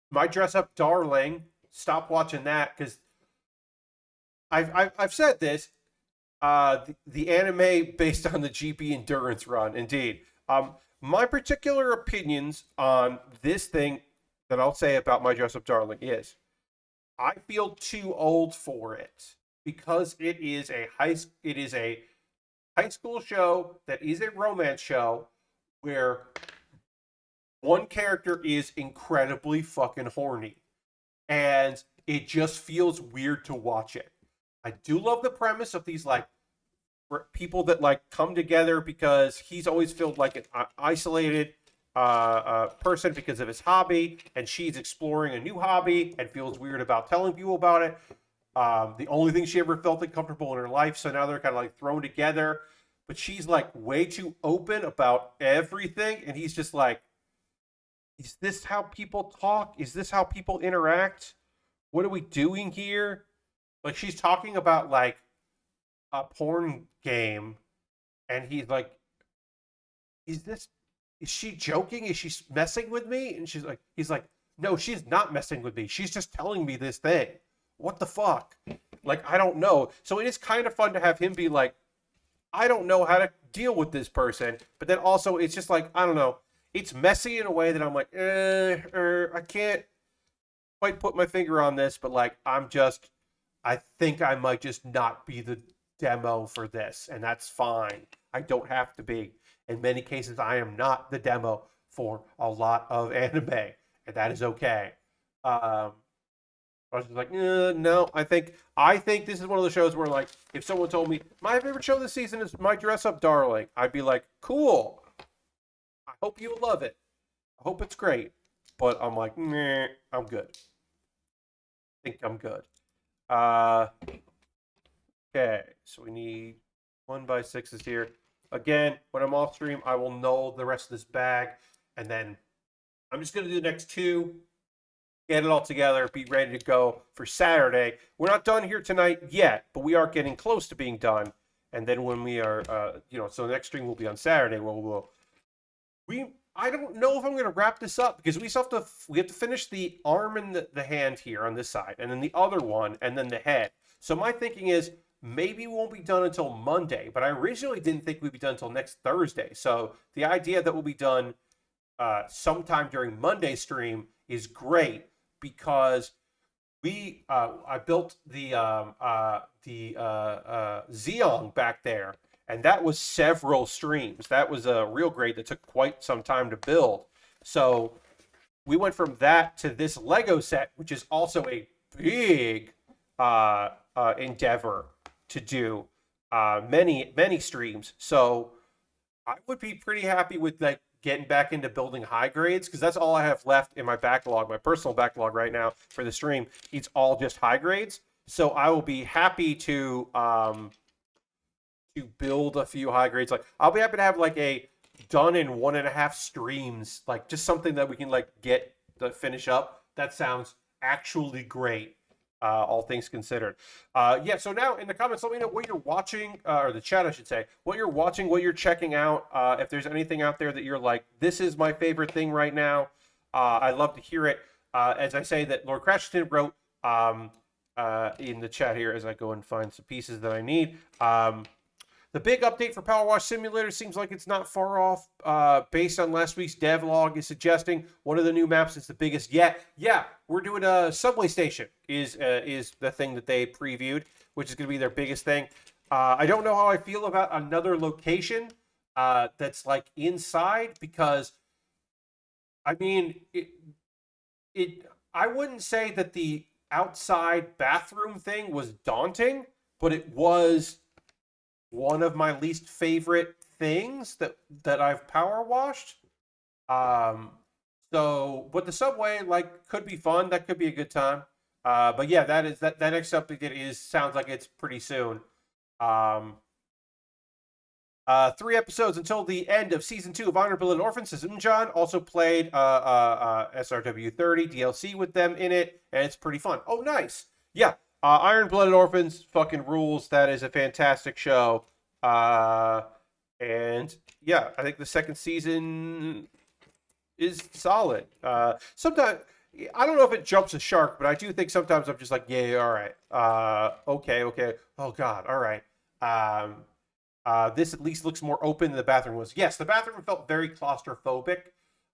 My Dress Up Darling. Stop watching that because I've said this. The anime based on the GB Endurance run, indeed. My particular opinions on this thing that I'll say about My Dress Up Darling is I feel too old for it because it is a high school show that is a romance show where one character is incredibly fucking horny and it just feels weird to watch it. I do love the premise of these like people that like come together because he's always felt like an isolated person because of his hobby, and she's exploring a new hobby and feels weird about telling people about it. The only thing she ever felt comfortable in her life, so now they're kind of like thrown together. But she's like way too open about everything, and he's just like, "Is this how people talk? Is this how people interact? What are we doing here?" Like she's talking about like a porn game, and he's like, "Is this? Is she joking? Is she messing with me?" And he's like, "No, she's not messing with me. She's just telling me this thing. What the fuck? Like, I don't know." So it is kind of fun to have him be like, "I don't know how to deal with this person," but then also it's just like, I don't know. It's messy in a way that I'm like, I can't quite put my finger on this, but like, I think I might just not be the demo for this, and that's fine. I don't have to be. In many cases, I am not the demo for a lot of anime, and that is okay. I was just like, no. I think this is one of the shows where, like, if someone told me my favorite show this season is My Dress Up Darling, I'd be like, cool. I hope you love it. I hope it's great. But I'm like, meh, I'm good. I think I'm good. Uh, okay, so we need 1x6s here. Again, when I'm off stream, I will null the rest of this bag, and then I'm just gonna do the next two. get it all together, be ready to go for Saturday. We're not done here tonight yet, but we are getting close to being done. And then when we are, so the next stream will be on Saturday. I don't know if I'm going to wrap this up because we have to finish the arm and the hand here on this side, and then the other one, and then the head. So my thinking is maybe we won't be done until Monday, but I originally didn't think we'd be done until next Thursday. So the idea that we'll be done sometime during Monday stream is great because I built the Xeon back there, and that was several streams. That was a real great that took quite some time to build. So we went from that to this Lego set, which is also a big endeavor to do many streams. So I would be pretty happy with like getting back into building high grades because that's all I have left in my backlog, my personal backlog right now for the stream. It's all just high grades. So I will be happy to build a few high grades. Like I'll be happy to have like a done in 1.5 streams, like just something that we can like get to finish up. That sounds actually great. All things considered. Yeah, so now in the comments, let me know what you're watching, or the chat, I should say, what you're watching, what you're checking out. If there's anything out there that you're like, this is my favorite thing right now, I'd love to hear it. As I say, that Lord Crashington wrote in the chat here as I go and find some pieces that I need. The big update for Power Wash Simulator seems like it's not far off. Based on last week's devlog, is suggesting one of the new maps is the biggest yet. Yeah, we're doing a subway station is the thing that they previewed, which is going to be their biggest thing. I don't know how I feel about another location that's like inside because, I mean, I wouldn't say that the outside bathroom thing was daunting, but it was one of my least favorite things that I've power washed. Um, but the subway like could be fun. That could be a good time. But yeah, that next update sounds like it's pretty soon. Um, 3 episodes until the end of season 2 of Honor Blood Orphans. Says Unjan also played SRW 30 DLC with them in it, and it's pretty fun. Oh, nice. Yeah, Iron Blooded Orphans fucking rules. That is a fantastic show. And yeah, I think the second season is solid. Sometimes I don't know if it jumps a shark, but I do think sometimes I'm just like, yeah, all right. Okay. Oh God, all right. This at least looks more open than the bathroom was. Yes, the bathroom felt very claustrophobic.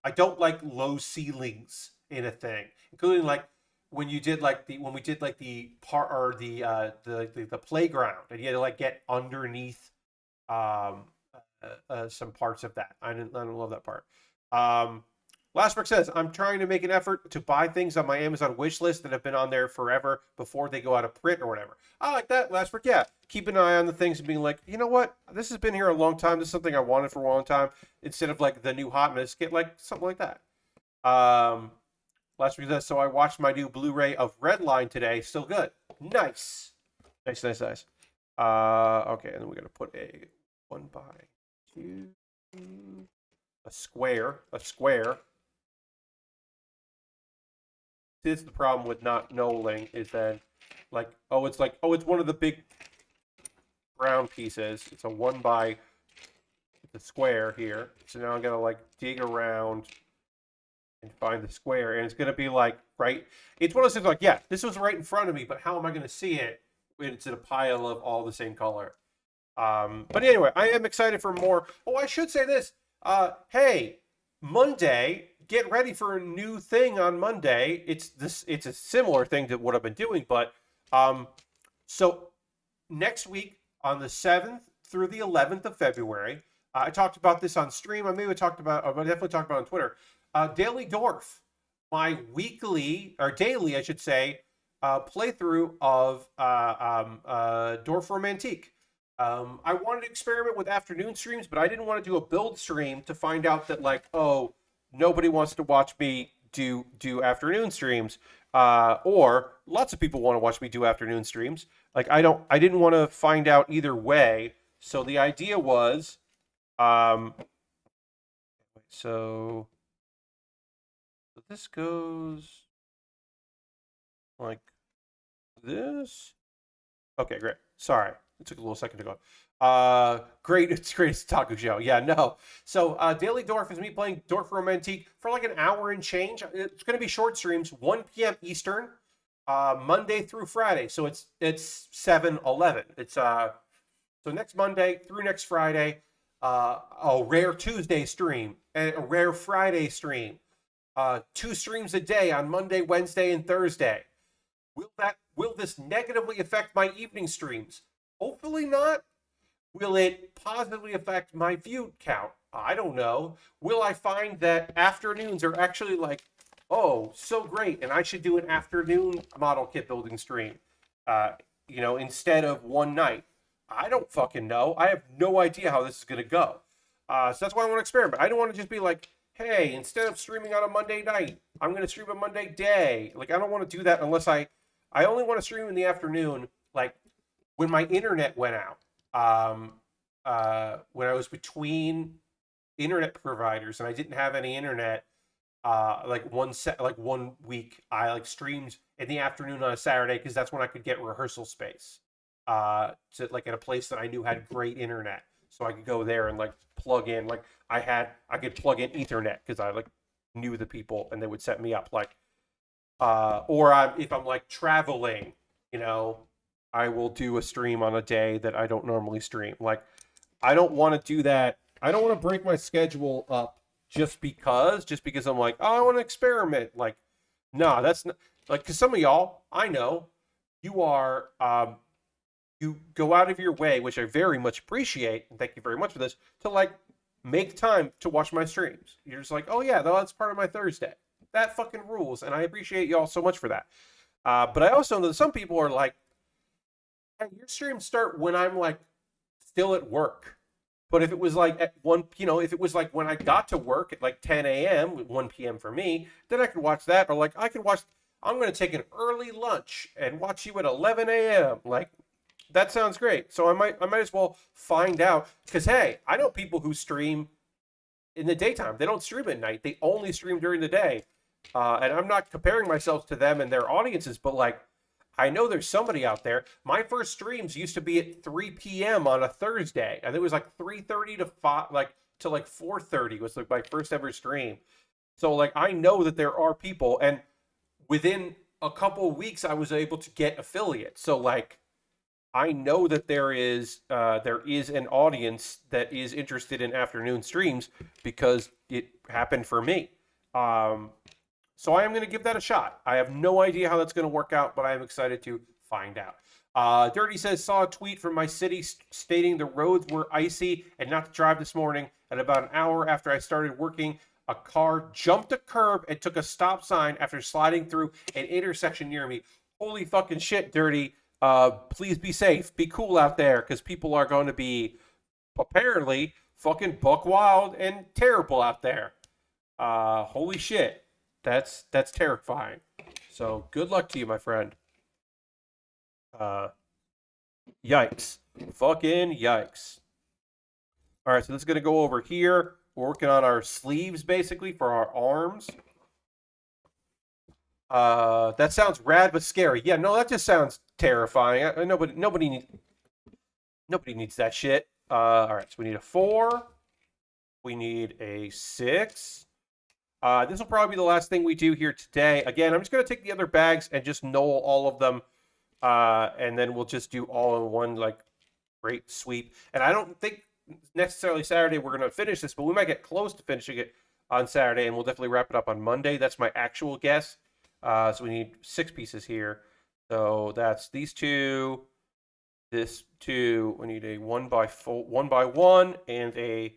I don't like low ceilings in a thing, including like when we did like the part or the playground, and you had to like get underneath um, some parts of that. I don't love that part. Lastbrook says, I'm trying to make an effort to buy things on my Amazon wish list that have been on there forever before they go out of print or whatever. I like that, Lastbrook. Yeah, keep an eye on the things and being like, you know what? This has been here a long time. This is something I wanted for a long time. Instead of like the new hotness, get like something like that. Lastbrook says, so I watched my new Blu-ray of Redline today. Still good. Nice. Nice. Okay, and then we're going to put a 1x2, a square. This is the problem with not knowing is that, it's one of the big brown pieces. It's a 1 by the square here. So now I'm gonna like dig around and find the square, and it's gonna be like right. It's one of those things like, yeah, this was right in front of me, but how am I gonna see it when it's in a pile of all the same color? But anyway, I am excited for more. Oh, I should say this. Hey, Monday, get ready for a new thing on Monday. It's a similar thing to what I've been doing, but so next week on the 7th through the 11th of February, I talked about this on stream. I definitely talked about it on Twitter. Daily Dwarf, my weekly or daily, I should say, playthrough of Dwarf Romantique. I wanted to experiment with afternoon streams, but I didn't want to do a build stream to find out that like, oh, nobody wants to watch me do afternoon streams, or lots of people want to watch me do afternoon streams. Like I didn't want to find out either way. So the idea was, so this goes like this. Okay, great. Sorry, it took a little second to go. Great. It's great. It's a taco show. Yeah, no. So, Daily Dorf is me playing Dorf Romantique for like an hour and change. It's going to be short streams, 1 p.m. Eastern, Monday through Friday. So it's 7/11. It's so next Monday through next Friday, a rare Tuesday stream and a rare Friday stream. 2 streams a day on Monday, Wednesday, and Thursday. Will this negatively affect my evening streams? Hopefully not. Will it positively affect my view count? I don't know. Will I find that afternoons are actually like, oh, so great, and I should do an afternoon model kit building stream, instead of one night? I don't fucking know. I have no idea how this is gonna go. So that's why I want to experiment. I don't want to just be like, hey, instead of streaming on a Monday night, I'm gonna stream a Monday day. Like I don't want to do that unless I only want to stream in the afternoon, like when my internet went out. When I was between internet providers and I didn't have any internet, like 1 week, I like streamed in the afternoon on a Saturday because that's when I could get rehearsal space. To like at a place that I knew had great internet, so I could go there and like plug in. Like I could plug in Ethernet because I like knew the people and they would set me up. Like if I'm like traveling, I will do a stream on a day that I don't normally stream. Like, I don't want to do that. I don't want to break my schedule up just because I'm like, oh, I want to experiment. Like, no, that's not like, because some of y'all, I know, you are, you go out of your way, which I very much appreciate, and thank you very much for this, to like make time to watch my streams. You're just like, oh yeah, that's part of my Thursday. That fucking rules, and I appreciate y'all so much for that. But I also know that some people are like, hey, your streams start when I'm like still at work. But if it was like at if it was like when I got to work at like 10 a.m., 1 p.m. for me, then I could watch that. Or like I could watch, I'm going to take an early lunch and watch you at 11 a.m. Like that sounds great. So I might as well find out because hey, I know people who stream in the daytime. They don't stream at night. They only stream during the day. And I'm not comparing myself to them and their audiences, but like I know there's somebody out there. My first streams used to be at 3 p.m. on a Thursday, and it was like 3:30 to 5, like to like 4:30 was like my first ever stream. So like I know that there are people, and within a couple of weeks, I was able to get affiliates. So like I know that there is an audience that is interested in afternoon streams because it happened for me. Um, so I am going to give that a shot. I have no idea how that's going to work out, but I am excited to find out. Dirty says, saw a tweet from my city stating the roads were icy and not to drive this morning. And about an hour after I started working, a car jumped a curb and took a stop sign after sliding through an intersection near me. Holy fucking shit, Dirty. Please be safe. Be cool out there because people are going to be apparently fucking buck wild and terrible out there. Holy shit. That's terrifying. So good luck to you, my friend. Yikes. Fucking yikes. All right, so this is going to go over here. We're working on our sleeves, basically, for our arms. That sounds rad but scary. Yeah, no, that just sounds terrifying. Nobody needs that shit. All right, so we need a 4. We need a 6. This will probably be the last thing we do here today. Again, I'm just going to take the other bags and just knoll all of them. And then we'll just do all in one, like, great sweep. And I don't think necessarily Saturday we're going to finish this, but we might get close to finishing it on Saturday, and we'll definitely wrap it up on Monday. That's my actual guess. So we need 6 pieces here. So that's these 2, this 2. We need a 1x1, and a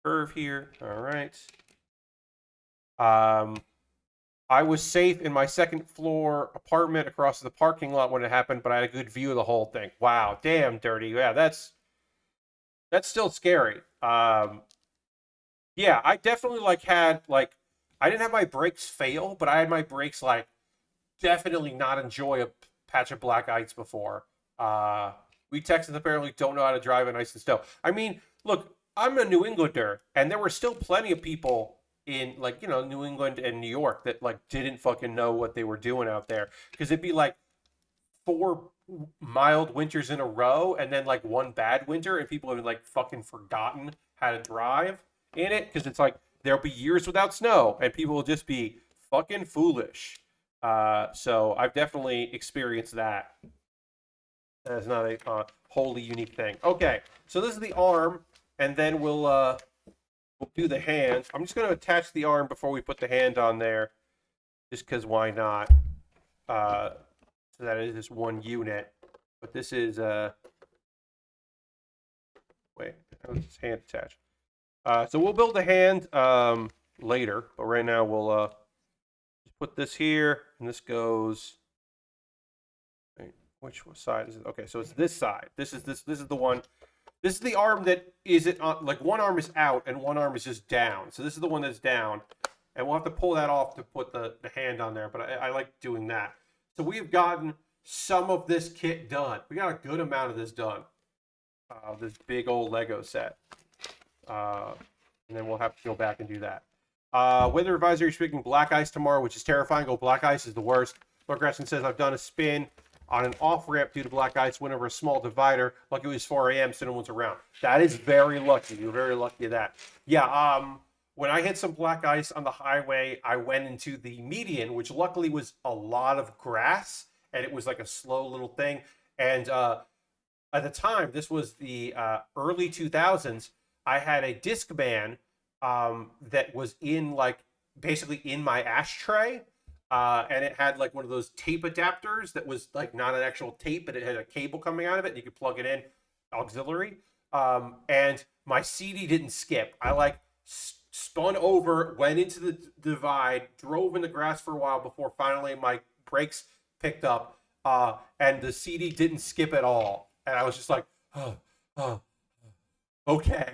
curve here. All right. I was safe in my second floor apartment across the parking lot when it happened, but I had a good view of the whole thing. Wow, damn, Dirty. Yeah, that's still scary. Yeah, I definitely had I didn't have my brakes fail, but I had my brakes definitely not enjoy a patch of black ice before. We Texans apparently don't know how to drive in ice and snow. I mean, look, I'm a New Englander, and there were still plenty of people in like, you know, New England and New York that like didn't fucking know what they were doing out there, because it'd be like 4 mild winters in a row and then like one bad winter, and people have like fucking forgotten how to drive in it, because it's like there'll be years without snow and people will just be fucking foolish. So I've definitely experienced that. That's not a wholly unique thing. Okay, so this is the arm, and then we'll do the hands. I'm just going to attach the arm before we put the hand on there, just because why not? So that is just one unit. But this is wait, how is this hand attached? So we'll build the hand later, but right now we'll just put this here, and this goes. Wait, which side is it? Okay, so it's this side. This is the one. This is the arm that isn't on, like one arm is out and one arm is just down. So this is the one that's down, and we'll have to pull that off to put the hand on there. But I like doing that. So we've gotten some of this kit done. We got a good amount of this done. This big old Lego set. And then we'll have to go back and do that. Weather advisory is speaking black ice tomorrow, which is terrifying. Oh, black ice is the worst. Lord Gresham says, I've done a spin on an off-ramp due to black ice, went over a small divider. Lucky it was 4 a.m., so no one's around. That is very lucky. You're very lucky of that. Yeah, when I hit some black ice on the highway, I went into the median, which luckily was a lot of grass, and it was like a slow little thing. And at the time, this was the early 2000s, I had a Discman that was in like basically in my ashtray. And it had like one of those tape adapters that was like not an actual tape, but it had a cable coming out of it, and you could plug it in, auxiliary. And my CD didn't skip. I like spun over, went into the divide, drove in the grass for a while before finally my brakes picked up, and the CD didn't skip at all. And I was just like, oh, okay.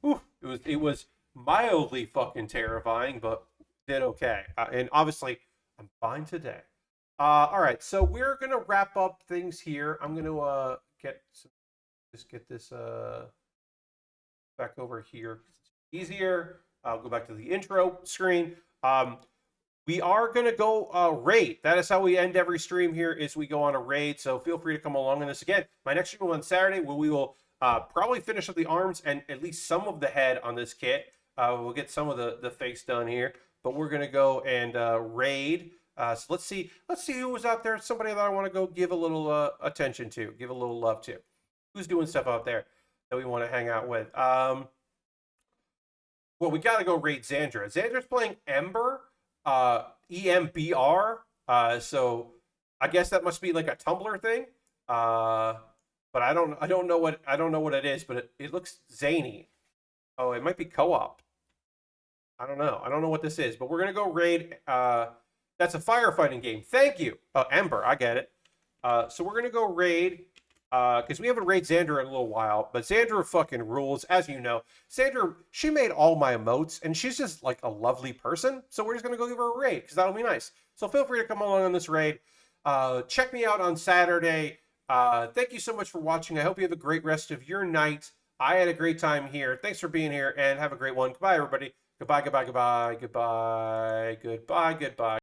Whew. It was mildly fucking terrifying, but did okay. And obviously, I'm fine today. All right, so we're gonna wrap up things here. I'm gonna get this back over here. It's easier. I'll go back to the intro screen. We are gonna go raid. That is how we end every stream here. Is we go on a raid. So feel free to come along on this again. My next stream on Saturday, where we will probably finish up the arms and at least some of the head on this kit. We'll get some of the face done here. But we're gonna go and raid. So let's see who was out there. Somebody that I want to go give a little attention to, give a little love to. Who's doing stuff out there that we want to hang out with? Well, we gotta go raid Xandra. Xandra's playing Ember, EMBR. So I guess that must be like a Tumblr thing. But I don't know what it is. But it looks zany. Oh, it might be co-op. I don't know what this is, but we're gonna go raid. That's a firefighting game. Thank you, Ember. I get it. So we're gonna go raid because we haven't raided Xandra in a little while. But Xandra fucking rules, as you know. Xandra, she made all my emotes, and she's just like a lovely person. So we're just gonna go give her a raid because that'll be nice. So feel free to come along on this raid. Check me out on Saturday. Thank you so much for watching. I hope you have a great rest of your night. I had a great time here. Thanks for being here, and have a great one. Goodbye, everybody. Goodbye, goodbye, goodbye, goodbye, goodbye, goodbye.